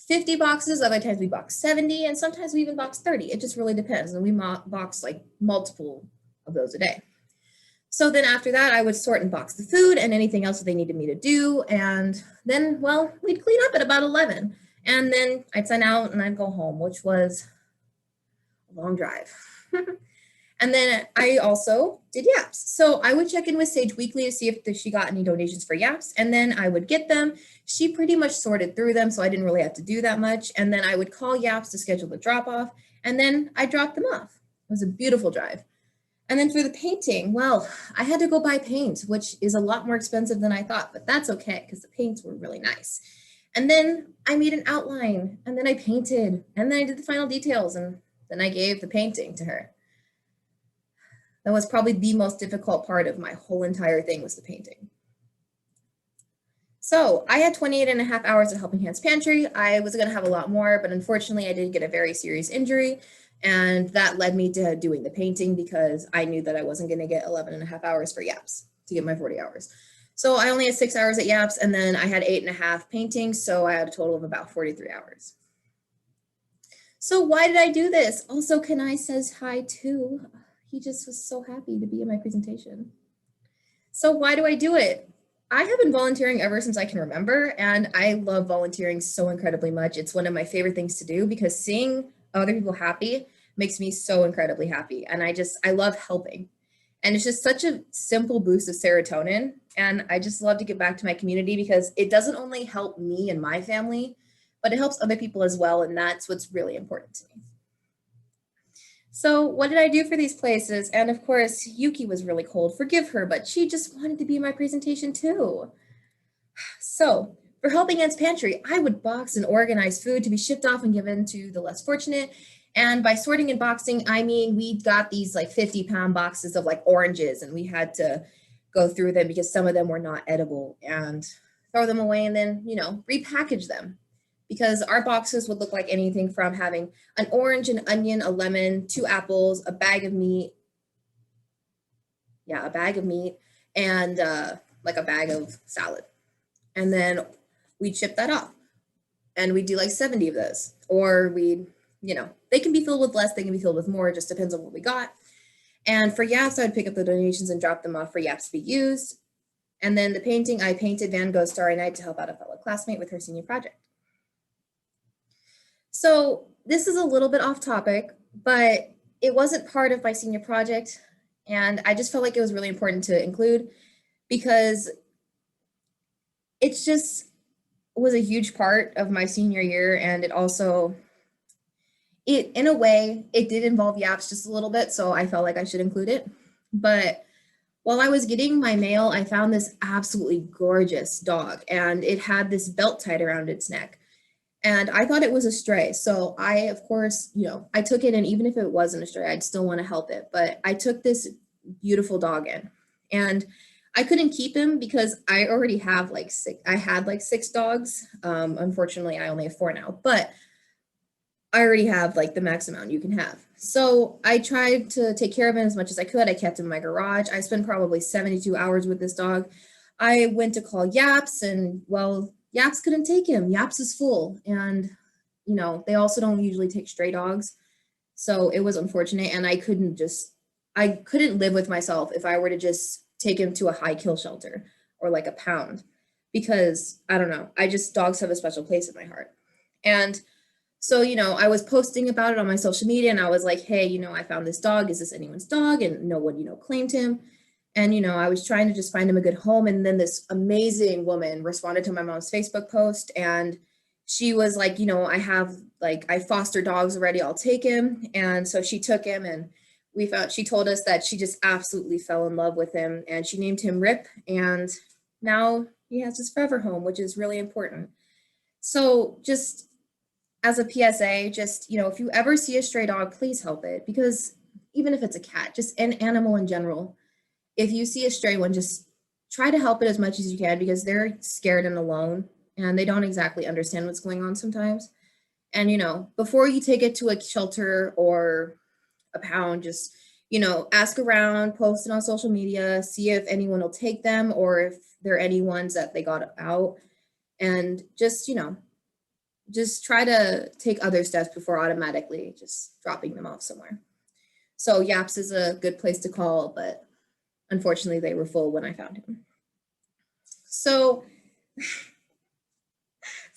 50 boxes, other times we box 70, and sometimes we even box 30. It just really depends. And we box multiple of those a day. So then after that, I would sort and box the food and anything else that they needed me to do. And then, well, we'd clean up at about 11. And then I'd sign out and I'd go home, which was a long drive. And then I also did YAPS. So I would check in with Sage weekly to see if she got any donations for YAPS. And then I would get them. She pretty much sorted through them, so I didn't really have to do that much. And then I would call YAPS to schedule the drop off. And then I dropped them off. It was a beautiful drive. And then for the painting, well, I had to go buy paint, which is a lot more expensive than I thought, but that's okay because the paints were really nice. And then I made an outline, and then I painted, and then I did the final details, and then I gave the painting to her. That was probably the most difficult part of my whole entire thing, was the painting. So I had 28 and a half hours at Helping Hands Pantry. I was going to have a lot more, but unfortunately I did get a very serious injury, and that led me to doing the painting because I knew that I wasn't going to get 11 and a half hours for YAPS to get my 40 hours. So I only had 6 hours at YAPS, and then I had 8 and a half painting, so I had a total of about 43 hours. So why did I do this? Also, Kenai says hi too. He just was so happy to be in my presentation. So why do I do it? I have been volunteering ever since I can remember, and I love volunteering so incredibly much. It's one of my favorite things to do because seeing other people happy makes me so incredibly happy. And I love helping. And it's just such a simple boost of serotonin. And I just love to give back to my community because it doesn't only help me and my family, but it helps other people as well. And that's what's really important to me. So what did I do for these places? And of course, Yuki was really cold. Forgive her, but she just wanted to be in my presentation too. So for Helping Hands Pantry, I would box and organize food to be shipped off and given to the less fortunate. And by sorting and boxing, I mean, we got these 50-pound boxes of oranges, and we had to go through them because some of them were not edible and throw them away and then, repackage them. Because our boxes would look like anything from having an orange, an onion, a lemon, 2 apples, a bag of meat. Yeah, a bag of meat and a bag of salad. And then we'd ship that off. And we'd do 70 of those. Or we'd, they can be filled with less, they can be filled with more. It just depends on what we got. And for YAPS, I'd pick up the donations and drop them off for YAPS to be used. And then the painting, I painted Van Gogh's Starry Night to help out a fellow classmate with her senior project. So this is a little bit off topic, but it wasn't part of my senior project. And I just felt like it was really important to include because it just was a huge part of my senior year. And it also, in a way, it did involve YAPS just a little bit. So I felt like I should include it. But while I was getting my mail, I found this absolutely gorgeous dog, and it had this belt tied around its neck. And I thought it was a stray. So I, of course, I took it, and even if it wasn't a stray, I'd still want to help it. But I took this beautiful dog in. And I couldn't keep him because I already have like I had like 6 dogs. Unfortunately, I only have 4 now, but I already have like the max amount you can have. So I tried to take care of him as much as I could. I kept him in my garage. I spent probably 72 hours with this dog. I went to call Yaps and well, Yaps couldn't take him. Yaps is full. And, you know, they also don't usually take stray dogs. So it was unfortunate. And I couldn't live with myself if I were to just take him to a high kill shelter or like a pound because I don't know. Dogs have a special place in my heart. And so, you know, I was posting about it on my social media and I was like, hey, you know, I found this dog. Is this anyone's dog? And no one, you know, claimed him. And, you know, I was trying to just find him a good home. And then this amazing woman responded to my mom's Facebook post. And she was like, you know, I foster dogs already. I'll take him. And so she took him and she told us that she just absolutely fell in love with him. And she named him Rip. And now he has his forever home, which is really important. So just as a PSA, just, you know, if you ever see a stray dog, please help it because even if it's a cat, just an animal in general, if you see a stray one, just try to help it as much as you can because they're scared and alone and they don't exactly understand what's going on sometimes. And, you know, before you take it to a shelter or a pound, just, you know, ask around, post it on social media, see if anyone will take them or if there are any ones that they got out and just, you know, just try to take other steps before automatically just dropping them off somewhere. So Yaps is a good place to call, but unfortunately they were full when I found him. So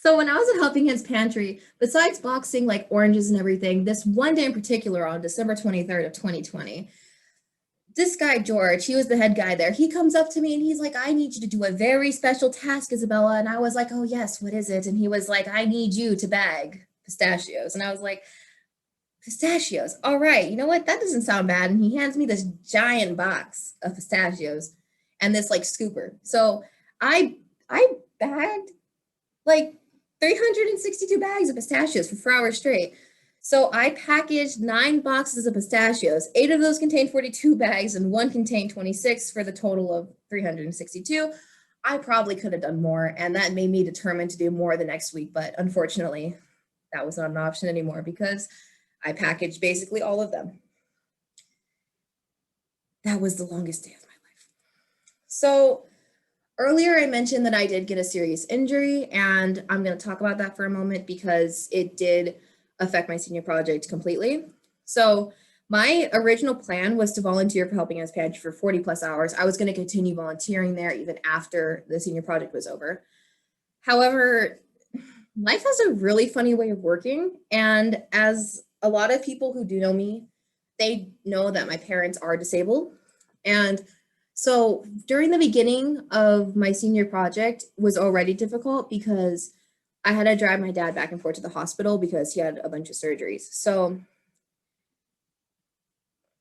when I was at Helping Hands Pantry, besides boxing like oranges and everything, this one day in particular on December 23rd of 2020, this guy, George, he was the head guy there. He comes up to me and he's like, I need you to do a very special task, Isabella. And I was like, oh yes, what is it? And he was like, I need you to bag pistachios. And I was like, pistachios. All right. You know what? That doesn't sound bad. And he hands me this giant box of pistachios and this like scooper. So I bagged like 362 bags of pistachios for 4 hours straight. So I packaged 9 boxes of pistachios. 8 of those contained 42 bags and 1 contained 26 for the total of 362. I probably could have done more and that made me determined to do more the next week. But unfortunately, that was not an option anymore because I packaged basically all of them. That was the longest day of my life. So earlier I mentioned that I did get a serious injury and I'm going to talk about that for a moment because it did affect my senior project completely. So my original plan was to volunteer for Helping Hands Pantry for 40 plus hours. I was going to continue volunteering there even after the senior project was over. However, life has a really funny way of working. And as a lot of people who do know me, they know that my parents are disabled. And so during the beginning of my senior project was already difficult because I had to drive my dad back and forth to the hospital because he had a bunch of surgeries. So,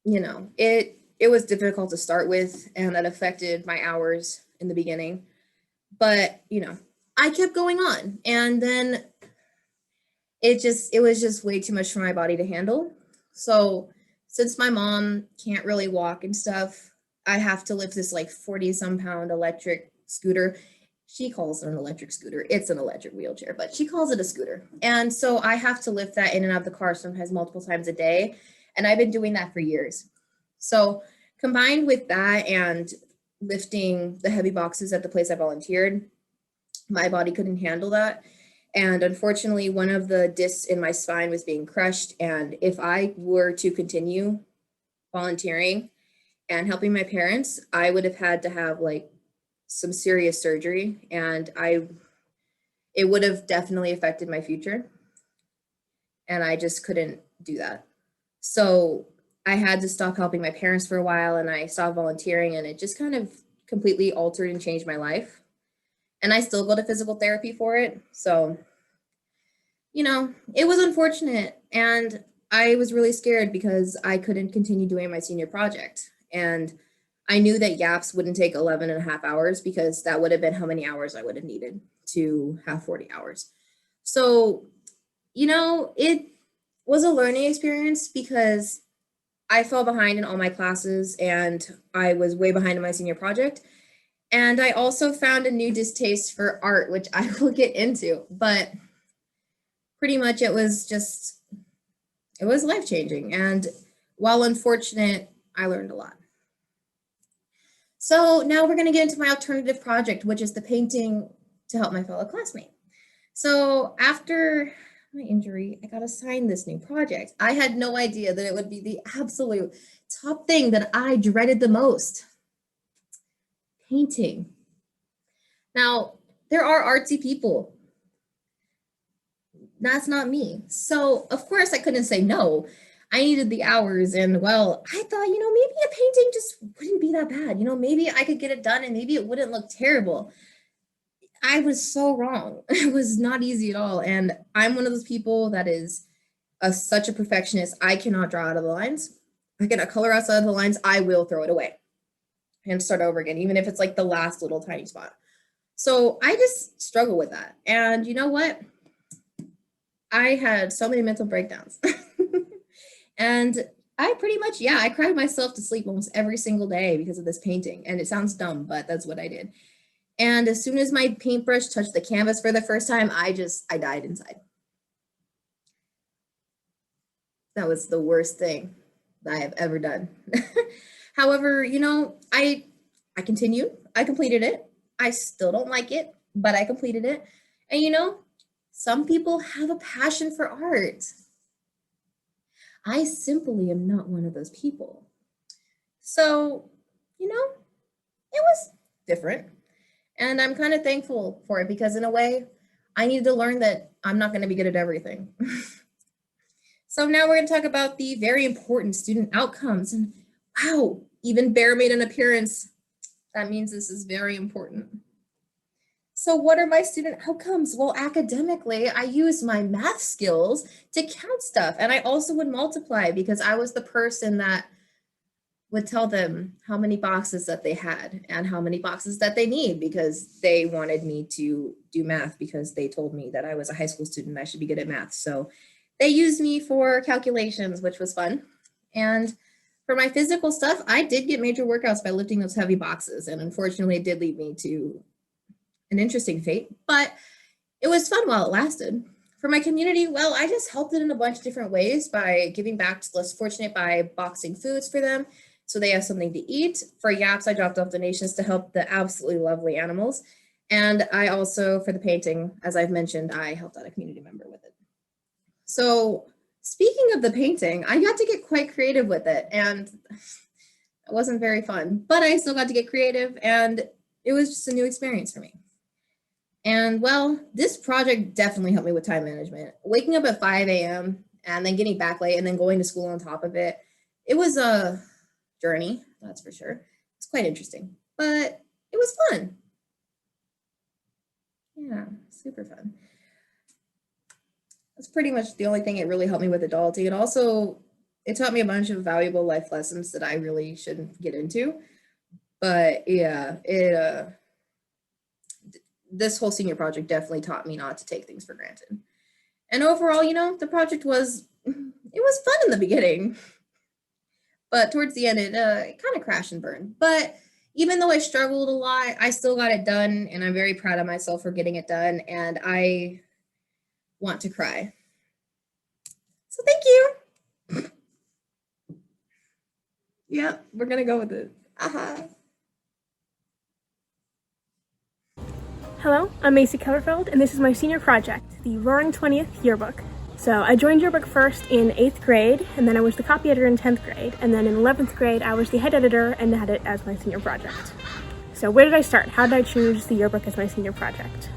you know, it was difficult to start with and that affected my hours in the beginning. But, you know, I kept going on and then it was just way too much for my body to handle. So since my mom can't really walk and stuff, I have to lift this like 40 some pound electric scooter. She calls it an electric scooter. It's an electric wheelchair, but she calls it a scooter. And so I have to lift that in and out of the car sometimes multiple times a day. And I've been doing that for years. So combined with that and lifting the heavy boxes at the place I volunteered, my body couldn't handle that. And unfortunately, one of the discs in my spine was being crushed. And if I were to continue volunteering and helping my parents, I would have had to have like some serious surgery and it would have definitely affected my future. And I just couldn't do that. So I had to stop helping my parents for a while and I stopped volunteering and it just kind of completely altered and changed my life. And I still go to physical therapy for it. So, you know, it was unfortunate and I was really scared because I couldn't continue doing my senior project. And I knew that Yaps wouldn't take 11 and a half hours because that would have been how many hours I would have needed to have 40 hours. So, you know, it was a learning experience because I fell behind in all my classes and I was way behind in my senior project. And I also found a new distaste for art, which I will get into, but pretty much it was life-changing. And while unfortunate, I learned a lot. So now we're gonna get into my alternative project, which is the painting to help my fellow classmate. So after my injury, I got assigned this new project. I had no idea that it would be the absolute top thing that I dreaded the most. Painting. Now, there are artsy people. That's not me. So, of course, I couldn't say no. I needed the hours, and well, I thought, maybe a painting just wouldn't be that bad. Maybe I could get it done and maybe it wouldn't look terrible. I was so wrong. It was not easy at all. And I'm one of those people that is such a perfectionist. I cannot draw out of the lines. I cannot color outside of the lines. I will throw it away and start over again, even if it's like the last little tiny spot. So I just struggle with that. And you know what? I had so many mental breakdowns. And I pretty much, I cried myself to sleep almost every single day because of this painting. And it sounds dumb, but that's what I did. And as soon as my paintbrush touched the canvas for the first time, I died inside. That was the worst thing that I have ever done. However, I continued. I completed it. I still don't like it, but I completed it. And some people have a passion for art. I simply am not one of those people. So, it was different. And I'm kind of thankful for it because in a way, I needed to learn that I'm not going to be good at everything. So now we're going to talk about the very important student outcomes. And wow, even Bear made an appearance. That means this is very important. So what are my student outcomes? Well, academically, I used my math skills to count stuff. And I also would multiply because I was the person that would tell them how many boxes that they had and how many boxes that they need because they wanted me to do math because they told me that I was a high school student and I should be good at math. So they used me for calculations, which was fun. And for my physical stuff, I did get major workouts by lifting those heavy boxes. And unfortunately, it did lead me to an interesting fate, but it was fun while it lasted. For my community, well, I just helped it in a bunch of different ways by giving back to less fortunate by boxing foods for them so they have something to eat. For yaps, I dropped off donations to help the absolutely lovely animals. And I also, for the painting, as I've mentioned, I helped out a community member with it. So speaking of the painting, I got to get quite creative with it and it wasn't very fun, but I still got to get creative and it was just a new experience for me. And well, this project definitely helped me with time management. Waking up at 5 a.m. and then getting back late and then going to school on top of it. It was a journey, that's for sure. It's quite interesting, but it was fun. Yeah, super fun. That's pretty much the only thing it really helped me with adulting. And also, it taught me a bunch of valuable life lessons that I really shouldn't get into. But yeah, this whole senior project definitely taught me not to take things for granted. And overall, the project was fun in the beginning. But towards the end, it kind of crashed and burned. But even though I struggled a lot, I still got it done. And I'm very proud of myself for getting it done. And I want to cry. So thank you. Yeah, we're going to go with it. Aha. Hello, I'm Macy Keller-Feld, and this is my senior project, the Roaring 20th Yearbook. So I joined Yearbook first in 8th grade, and then I was the copy editor in 10th grade, and then in 11th grade I was the head editor and had it as my senior project. So where did I start? How did I choose the Yearbook as my senior project?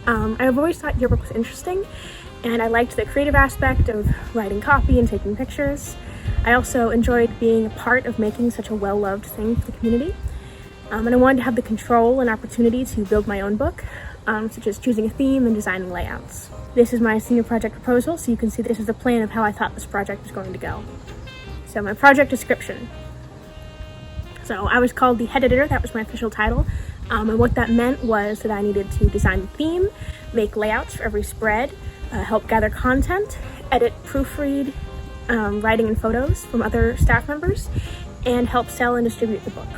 I've always thought Yearbook was interesting, and I liked the creative aspect of writing copy and taking pictures. I also enjoyed being a part of making such a well-loved thing for the community. And I wanted to have the control and opportunity to build my own book, such as choosing a theme and designing layouts. This is my senior project proposal, so you can see this is the plan of how I thought this project was going to go. So my project description. So I was called the head editor, that was my official title, and what that meant was that I needed to design the theme, make layouts for every spread, help gather content, edit, proofread, writing and photos from other staff members, and help sell and distribute the book.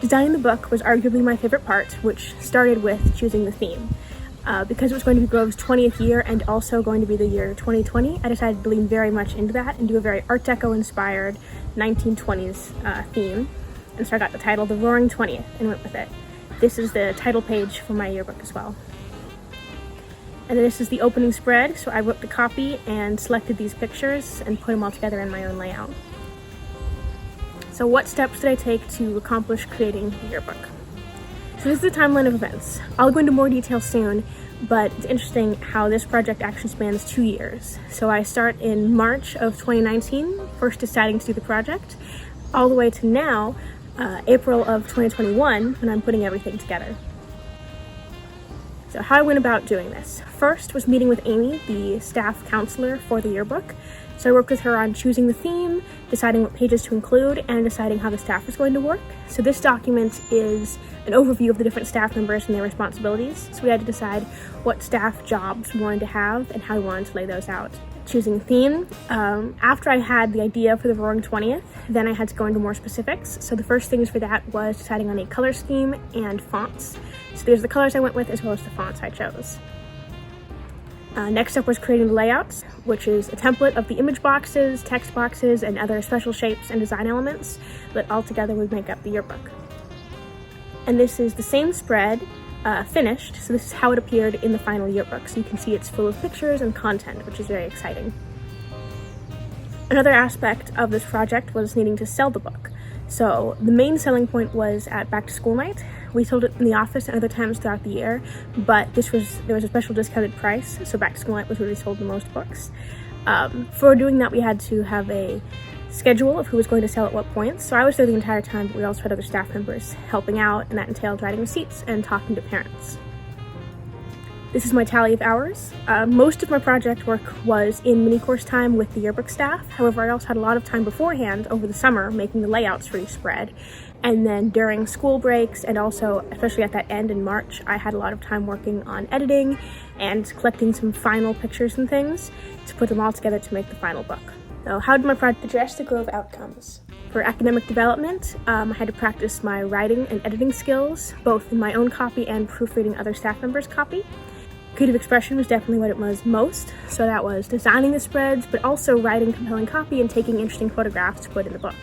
Designing the book was arguably my favorite part, which started with choosing the theme. Because it was going to be Grove's 20th year and also going to be the year 2020, I decided to lean very much into that and do a very Art Deco inspired 1920s theme. And so I got the title The Roaring 20th and went with it. This is the title page for my yearbook as well. And then this is the opening spread, so I wrote the copy and selected these pictures and put them all together in my own layout. So what steps did I take to accomplish creating the yearbook? So this is the timeline of events. I'll go into more detail soon, but it's interesting how this project actually spans 2 years. So I start in March of 2019, first deciding to do the project, all the way to now, April of 2021, when I'm putting everything together. So how I went about doing this. First was meeting with Amy, the staff counselor for the yearbook. So I worked with her on choosing the theme, deciding what pages to include, and deciding how the staff was going to work. So this document is an overview of the different staff members and their responsibilities. So we had to decide what staff jobs we wanted to have and how we wanted to lay those out. Choosing theme. After I had the idea for the Roaring 20th, then I had to go into more specifics. So the first things for that was deciding on a color scheme and fonts. So there's the colors I went with as well as the fonts I chose. Next up was creating the layouts, which is a template of the image boxes, text boxes, and other special shapes and design elements that all together would make up the yearbook. And this is the same spread, finished, so this is how it appeared in the final yearbook. So you can see it's full of pictures and content, which is very exciting. Another aspect of this project was needing to sell the book. So the main selling point was at back to school night. We sold it in the office and other times throughout the year, but there was a special discounted price, so back to school night was where we sold the most books. For doing that, we had to have a schedule of who was going to sell at what points. So I was there the entire time, but we also had other staff members helping out, and that entailed writing receipts and talking to parents. This is my tally of hours. Most of my project work was in mini course time with the yearbook staff. However, I also had a lot of time beforehand over the summer making the layouts for each spread. And then during school breaks, and also especially at that end in March, I had a lot of time working on editing and collecting some final pictures and things to put them all together to make the final book. So how did my project address the Grove outcomes? For academic development, I had to practice my writing and editing skills, both in my own copy and proofreading other staff members' copy. Creative expression was definitely what it was most, so that was designing the spreads, but also writing compelling copy and taking interesting photographs to put in the book.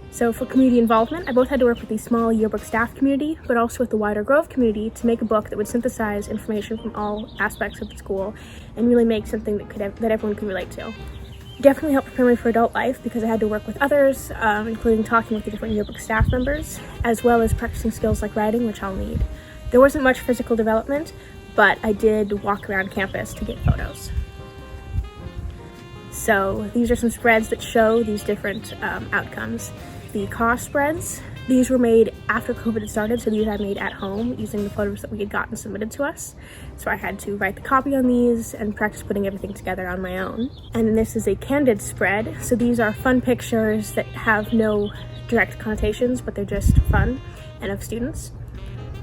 So for community involvement, I both had to work with the small yearbook staff community, but also with the wider Grove community to make a book that would synthesize information from all aspects of the school and really make something that everyone could relate to. It definitely helped prepare me for adult life because I had to work with others, including talking with the different yearbook staff members, as well as practicing skills like writing, which I'll need. There wasn't much physical development, but I did walk around campus to get photos. So these are some spreads that show these different outcomes. The cost spreads, these were made after COVID had started, so these I made at home using the photos that we had gotten submitted to us. So I had to write the copy on these and practice putting everything together on my own. And this is a candid spread, so these are fun pictures that have no direct connotations, but they're just fun and of students.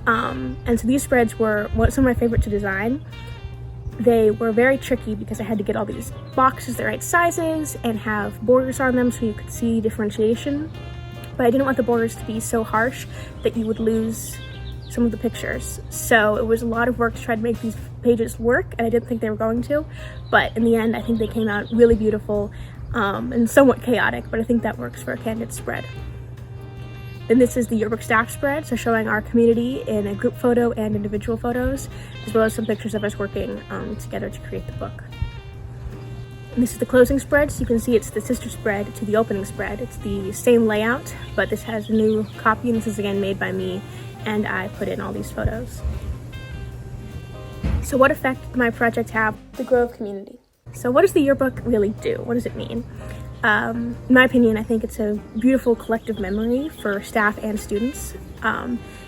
And so these spreads were some of my favorite to design. They were very tricky because I had to get all these boxes the right sizes and have borders on them so you could see differentiation. But I didn't want the borders to be so harsh that you would lose some of the pictures. So it was a lot of work to try to make these pages work, and I didn't think they were going to. But in the end, I think they came out really beautiful and somewhat chaotic, but I think that works for a candid spread. Then this is the yearbook staff spread, so showing our community in a group photo and individual photos, as well as some pictures of us working together to create the book. And this is the closing spread, so you can see it's the sister spread to the opening spread. It's the same layout, but this has a new copy, and this is again made by me, and I put in all these photos. So what effect did my project have on the Grove community? So what does the yearbook really do? What does it mean? In my opinion, I think it's a beautiful collective memory for staff and students.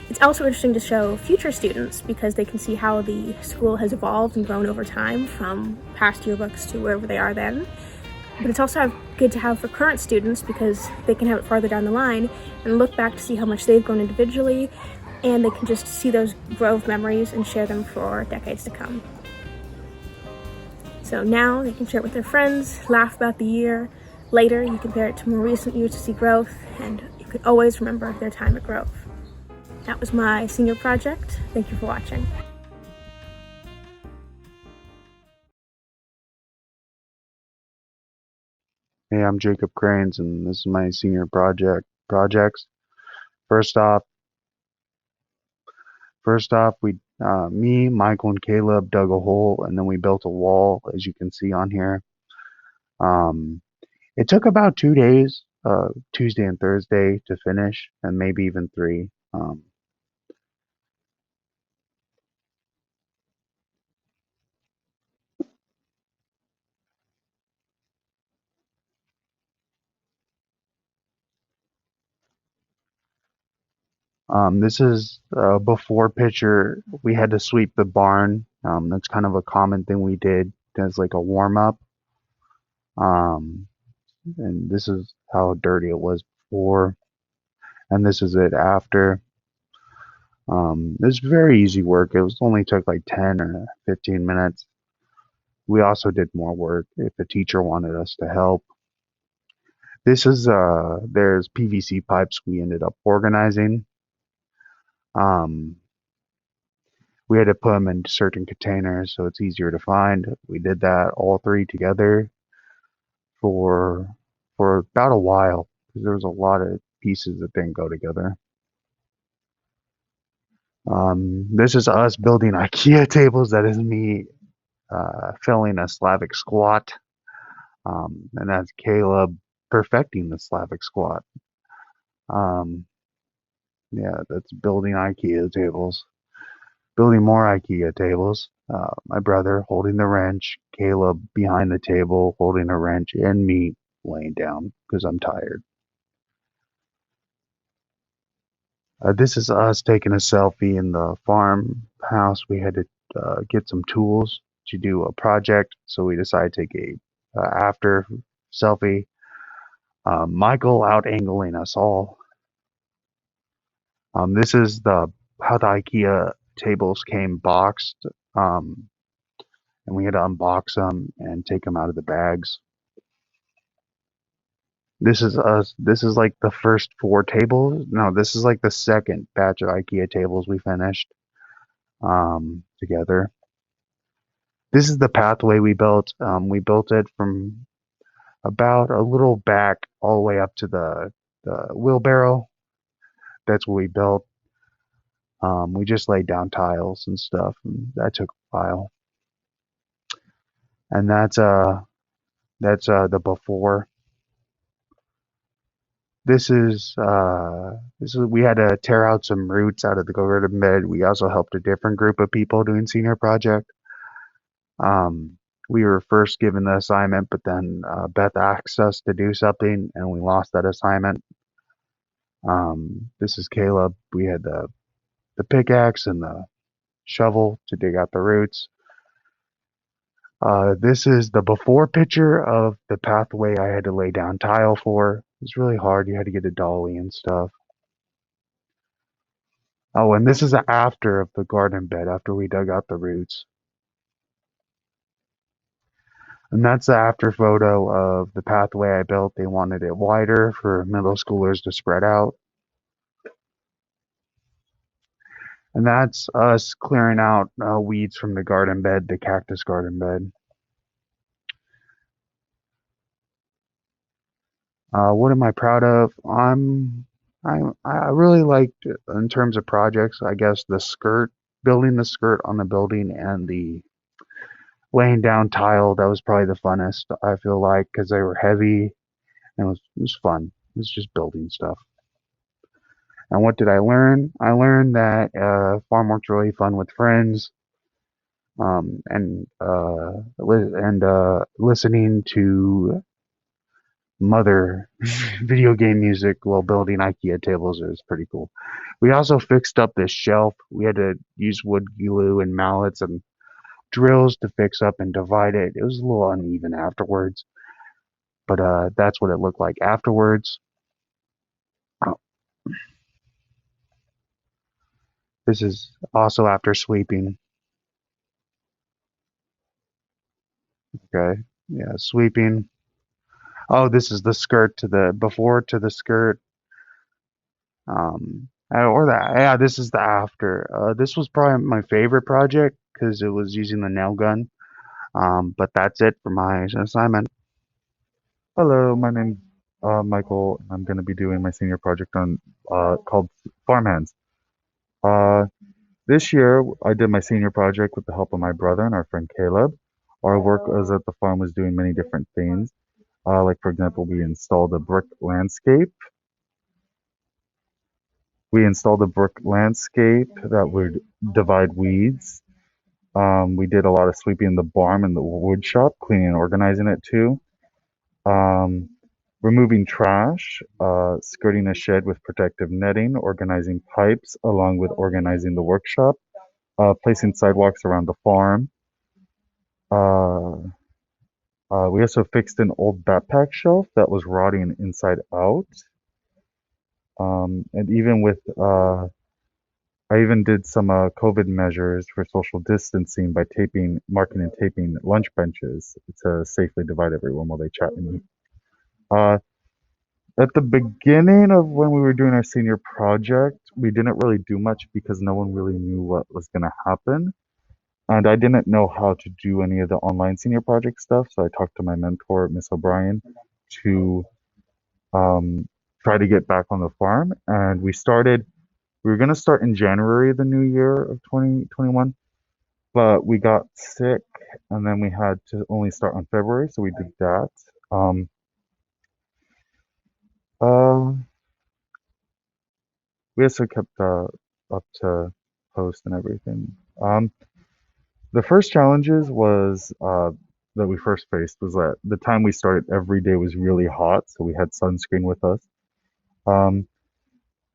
It's also interesting to show future students because they can see how the school has evolved and grown over time from past yearbooks to wherever they are then. But it's also good to have for current students because they can have it farther down the line and look back to see how much they've grown individually, and they can just see those Grove memories and share them for decades to come. So now they can share it with their friends, laugh about the year. Later, you compare it to more recent years to see growth, and you could always remember their time at Grove. That was my senior project. Thank you for watching. Hey, I'm Jacob Kriens, and this is my senior projects. First off, me, Michael, and Caleb dug a hole, and then we built a wall, as you can see on here. It took about 2 days, Tuesday and Thursday, to finish, and maybe even 3. This is a before picture. We had to sweep the barn. That's kind of a common thing we did as like a warm up. And this is how dirty it was before, and this is it after. It's very easy work. It was only took like 10 or 15 minutes. We also did more work if the teacher wanted us to help. This is there's PVC pipes we ended up organizing. We had to put them in certain containers so it's easier to find. We did that all 3 together for about a while because there was a lot of pieces that didn't go together. This is us building IKEA tables. That is me filling a Slavic squat. And that's Caleb perfecting the Slavic squat. Yeah, that's building IKEA tables. Building more IKEA tables. My brother holding the wrench, Caleb behind the table holding a wrench, and me laying down because I'm tired. This is us taking a selfie in the farmhouse. We had to get some tools to do a project, so we decided to take a after selfie. Michael out angling us all. This is how the IKEA tables came boxed, and we had to unbox them and take them out of the bags. This is us. This is like the first 4 tables. No, this is like the second batch of IKEA tables we finished together. This is the pathway we built. We built it from about a little back all the way up to the wheelbarrow. That's what we built. We just laid down tiles and stuff, and that took a while. And that's the before. This is we had to tear out some roots out of the garden bed. We also helped a different group of people doing senior project. We were first given the assignment, but then Beth asked us to do something, and we lost that assignment. This is Caleb. We had the pickaxe and the shovel to dig out the roots. This is the before picture of the pathway I had to lay down tile for. It's really hard. You had to get a dolly and stuff. Oh, and this is the after of the garden bed after we dug out the roots. And that's the after photo of the pathway I built. They wanted it wider for middle schoolers to spread out. And that's us clearing out weeds from the garden bed, the cactus garden bed. What am I proud of? I really liked, in terms of projects, I guess the skirt, building the skirt on the building and the laying down tile. That was probably the funnest, I feel like, because they were heavy and it was fun. It was just building stuff. And what did I learn? I learned that farm work's really fun with friends, and listening to mother video game music while building IKEA tables is pretty cool. We also fixed up this shelf. We had to use wood glue and mallets and drills to fix up and divide it. It was a little uneven afterwards, but that's what it looked like afterwards. Oh, this is also after sweeping. Okay, yeah, sweeping. Oh, this is the skirt to the before to the skirt. Or that, yeah, this is the after. This was probably my favorite project because it was using the nail gun. But that's it for my assignment. Hello, my name's Michael, and I'm going to be doing my senior project on called Farmhands. Uh, this year, I did my senior project with the help of my brother and our friend Caleb. Our work was at the farm was doing many different things. Like for example, we installed a brick landscape. We installed a brick landscape that would divide weeds. We did a lot of sweeping in the barn and the wood shop, cleaning and organizing it too. Um, Removing trash, skirting a shed with protective netting, organizing pipes along with organizing the workshop, placing sidewalks around the farm. We also fixed an old backpack shelf that was rotting inside out. And even with, I even did some COVID measures for social distancing by marking and taping lunch benches to safely divide everyone while they chat and eat. At the beginning of when we were doing our senior project, we didn't really do much because no one really knew what was going to happen. And I didn't know how to do any of the online senior project stuff. So I talked to my mentor, Miss O'Brien, to try to get back on the farm. And we were going to start in January of the new year of 2021, but we got sick and then we had to only start on February. So we did that. We also kept up to post and everything. The first challenges was that we first faced was that the time we started every day was really hot, so we had sunscreen with us. And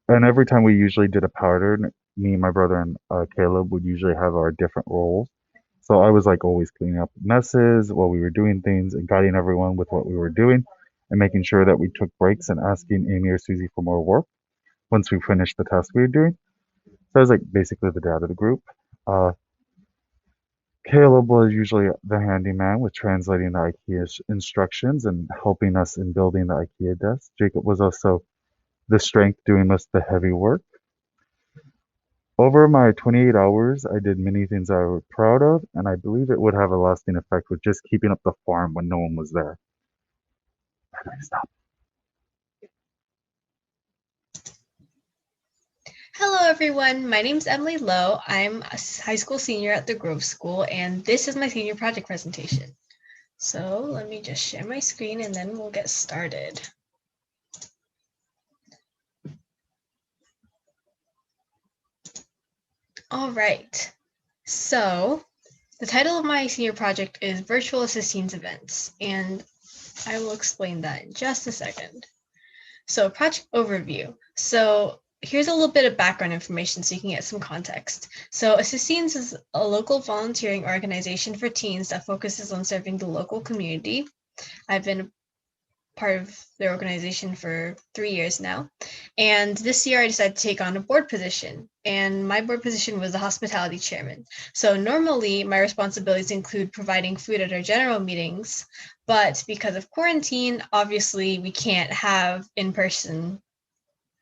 every time we usually did a powder, me, my brother, and Caleb would usually have our different roles. So I was like always cleaning up messes while we were doing things and guiding everyone with what we were doing and making sure that we took breaks and asking Amy or Susie for more work once we finished the task we were doing. So I was like basically the dad of the group. Caleb was usually the handyman with translating the IKEA instructions and helping us in building the IKEA desk. Jacob was also the strength doing most of the heavy work. Over my 28 hours, I did many things I was proud of, and I believe it would have a lasting effect with just keeping up the farm when no one was there. Stop. Hello everyone, my name is Emily Lowe. I'm a high school senior at the Grove School, and this is my senior project presentation. So let me just share my screen and then we'll get started. All right, so the title of my senior project is Virtual Assisteens Events, and I will explain that in just a second. So project overview. So here's a little bit of background information so you can get some context. So Assisteens is a local volunteering organization for teens that focuses on serving the local community. I've been part of their organization for 3 years now. And this year I decided to take on a board position, and my board position was the hospitality chairman. So normally my responsibilities include providing food at our general meetings, but because of quarantine, obviously we can't have in-person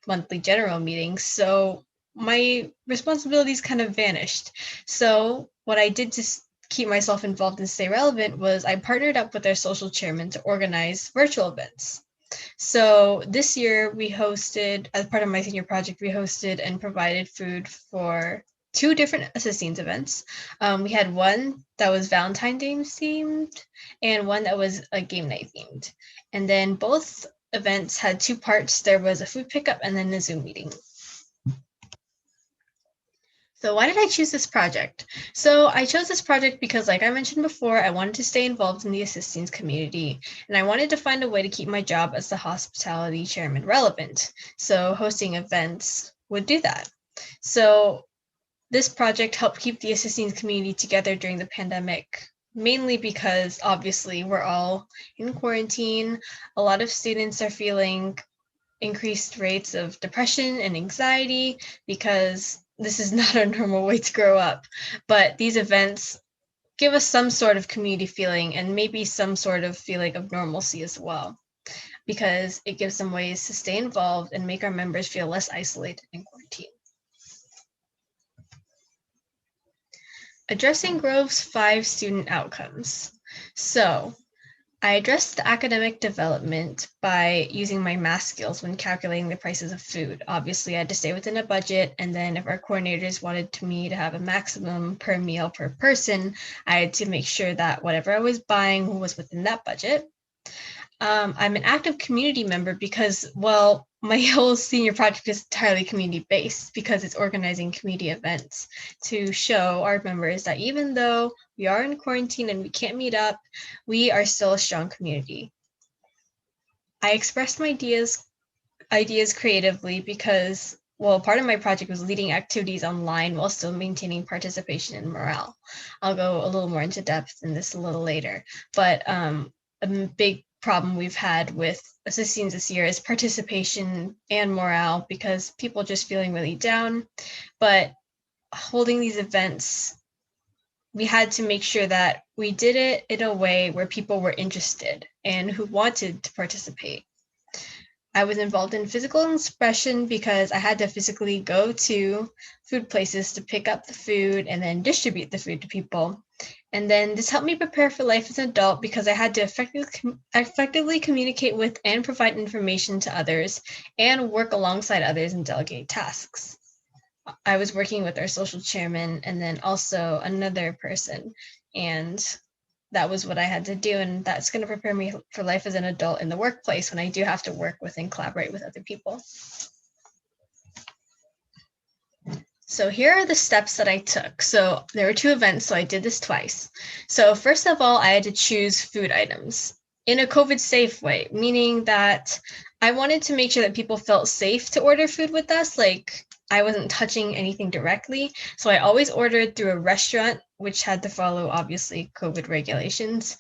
monthly general meetings. So my responsibilities kind of vanished. So what I did to keep myself involved and stay relevant was I partnered up with our social chairman to organize virtual events. So this year we hosted, as part of my senior project, we hosted and provided food for 2 different Assisteens events. We had one that was Valentine's Day themed and one that was a game night themed. And then both events had 2 parts. There was a food pickup and then a Zoom meeting. So why did I choose this project? So I chose this project because, like I mentioned before, I wanted to stay involved in the Assisteens community, and I wanted to find a way to keep my job as the hospitality chairman relevant. So hosting events would do that. So this project helped keep the Assisteens community together during the pandemic, mainly because obviously we're all in quarantine. A lot of students are feeling increased rates of depression and anxiety because this is not a normal way to grow up. But these events give us some sort of community feeling and maybe some sort of feeling of normalcy as well. because it gives them ways to stay involved and make our members feel less isolated in quarantine. Addressing Grove's 5 student outcomes. So I addressed the academic development by using my math skills when calculating the prices of food. Obviously, I had to stay within a budget, and then if our coordinators wanted me to have a maximum per meal per person, I had to make sure that whatever I was buying was within that budget. I'm an active community member because, well, my whole senior project is entirely community-based because it's organizing community events to show our members that even though we are in quarantine and we can't meet up, we are still a strong community. I expressed my ideas creatively because, well, part of my project was leading activities online while still maintaining participation and morale. I'll go a little more into depth in this a little later, but a big problem we've had with Assisteens this year is participation and morale because people are just feeling really down. But holding these events, we had to make sure that we did it in a way where people were interested and who wanted to participate. I was involved in physical expression because I had to physically go to food places to pick up the food and then distribute the food to people. And then this helped me prepare for life as an adult because I had to effectively communicate with and provide information to others and work alongside others and delegate tasks. I was working with our social chairman and then also another person, and that was what I had to do, and that's going to prepare me for life as an adult in the workplace when I do have to work with and collaborate with other people. So here are the steps that I took. So there were 2 events, so I did this twice. So first of all, I had to choose food items in a COVID safe way, meaning that I wanted to make sure that people felt safe to order food with us. Like I wasn't touching anything directly. So I always ordered through a restaurant, which had to follow obviously COVID regulations,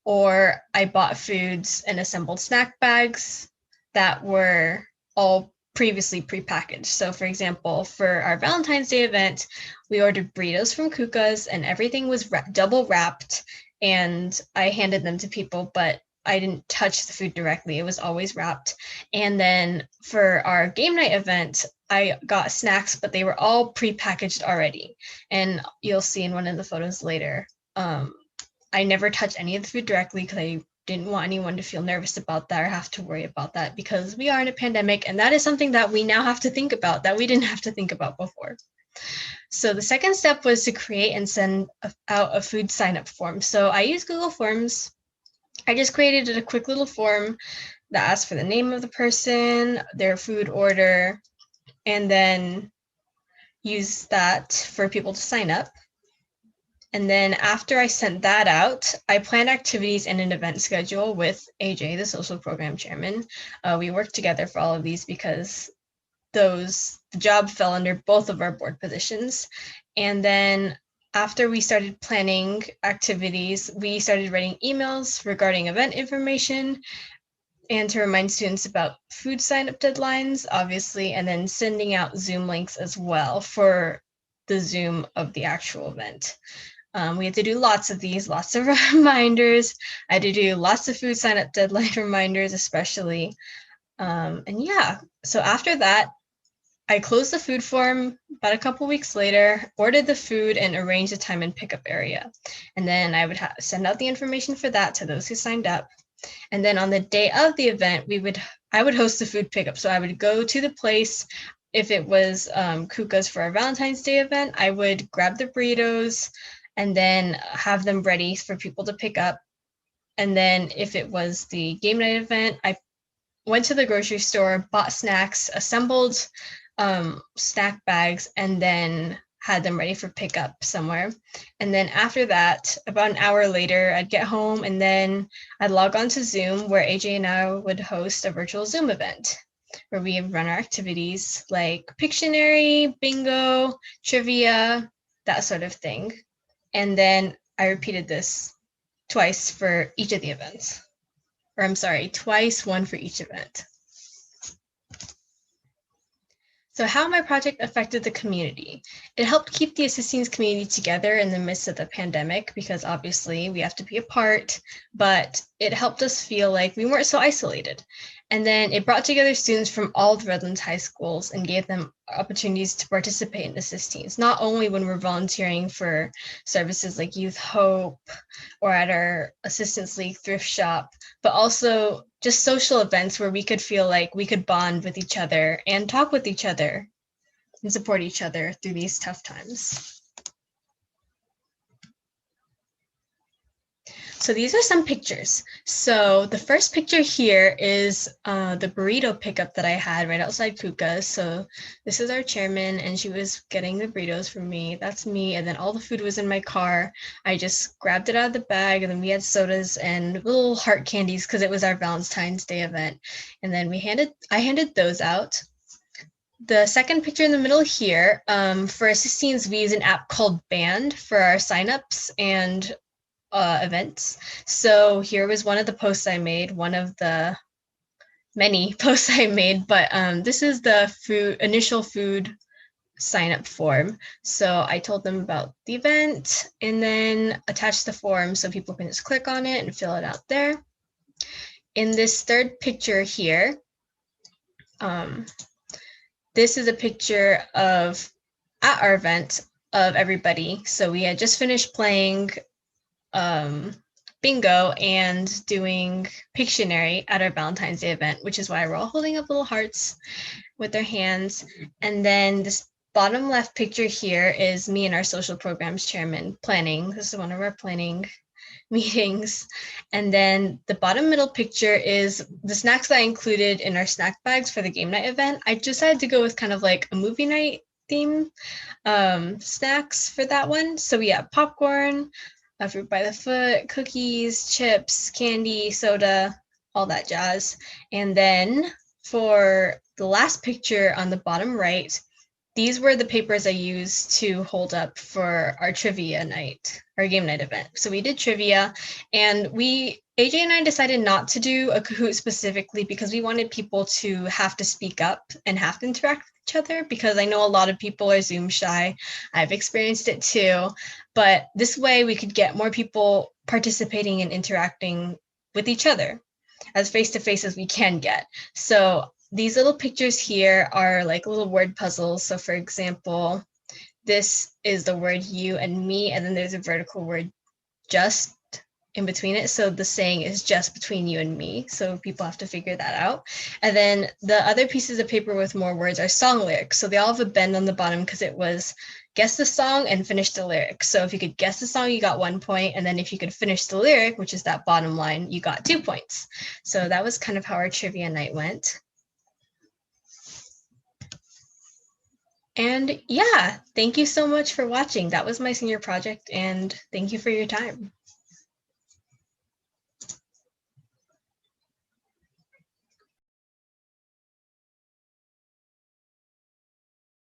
or I bought foods and assembled snack bags that were all previously prepackaged. So for example, for our Valentine's Day event, we ordered burritos from Kuka's and everything was double wrapped, and I handed them to people, but I didn't touch the food directly. It was always wrapped. And then for our game night event, I got snacks, but they were all prepackaged already. And you'll see in one of the photos later, I never touched any of the food directly because I didn't want anyone to feel nervous about that or have to worry about that because we are in a pandemic, and that is something that we now have to think about that we didn't have to think about before. So the second step was to create and send out a food sign-up form. So I used Google Forms. I just created a quick little form that asked for the name of the person, their food order, and then use that for people to sign up. And then after I sent that out, I planned activities and an event schedule with AJ, the social program chairman. We worked together for all of these because the job fell under both of our board positions. And then after we started planning activities, we started writing emails regarding event information and to remind students about food sign-up deadlines, obviously, and then sending out Zoom links as well for the Zoom of the actual event. We had to do lots of these, lots of reminders. I had to do lots of food sign-up deadline reminders, especially. And yeah, so after that, I closed the food form about a couple weeks later, ordered the food, and arranged the time and pickup area. And then I would send out the information for that to those who signed up. And then on the day of the event, I would host the food pickup. So I would go to the place. If it was Kuka's for our Valentine's Day event, I would grab the burritos and then have them ready for people to pick up. And then if it was the game night event, I went to the grocery store, bought snacks, assembled snack bags, and then had them ready for pickup somewhere. And then after that, about an hour later, I'd get home and then I'd log on to Zoom where AJ and I would host a virtual Zoom event where we run our activities like Pictionary, bingo, trivia, that sort of thing. And then I repeated this twice for each of the events. Or I'm sorry, twice, one for each event. So how my project affected the community. It helped keep the Assisteens community together in the midst of the pandemic because obviously we have to be apart, but it helped us feel like we weren't so isolated. And then it brought together students from all the Redlands high schools and gave them opportunities to participate in Assisteens, not only when we're volunteering for services like Youth Hope or at our Assistance League thrift shop, but also just social events where we could feel like we could bond with each other and talk with each other and support each other through these tough times. So these are some pictures. So the first picture here is the burrito pickup that I had right outside Puka's. So this is our chairman, and she was getting the burritos for me. That's me. And then all the food was in my car. I just grabbed it out of the bag, and then we had sodas and little heart candies because it was our Valentine's Day event. And then I handed those out. The second picture in the middle here, for Assisteens, we use an app called Band for our signups and events. So here was one of the posts I made, one of the many posts I made, but this is the initial food sign up form. So I told them about the event and then attached the form so people can just click on it and fill it out there. In this third picture here, this is a picture of at our event of everybody. So we had just finished playing bingo and doing Pictionary at our Valentine's Day event, which is why we're all holding up little hearts with their hands. And then this bottom left picture here is me and our social programs chairman planning. This is one of our planning meetings. And then the bottom middle picture is the snacks that I included in our snack bags for the game night event. I decided to go with kind of like a movie night theme snacks for that one. So we have popcorn, fruit by the foot, cookies, chips, candy, soda, all that jazz. And then for the last picture on the bottom right, these were the papers I used to hold up for our trivia night, our game night event. So we did trivia, and AJ and I decided not to do a Kahoot specifically because we wanted people to have to speak up and have to interact with each other, because I know a lot of people are Zoom shy. I've experienced it too, but this way we could get more people participating and interacting with each other as face-to-face as we can get. So these little pictures here are like little word puzzles. So for example, this is the word you and me, and then there's a vertical word just in between it. So the saying is just between you and me. So people have to figure that out. And then the other pieces of paper with more words are song lyrics. So they all have a bend on the bottom because it was guess the song and finish the lyric. So if you could guess the song, you got 1 point. And then if you could finish the lyric, which is that bottom line, you got 2 points. So that was kind of how our trivia night went. And yeah, thank you so much for watching. That was my senior project, and thank you for your time.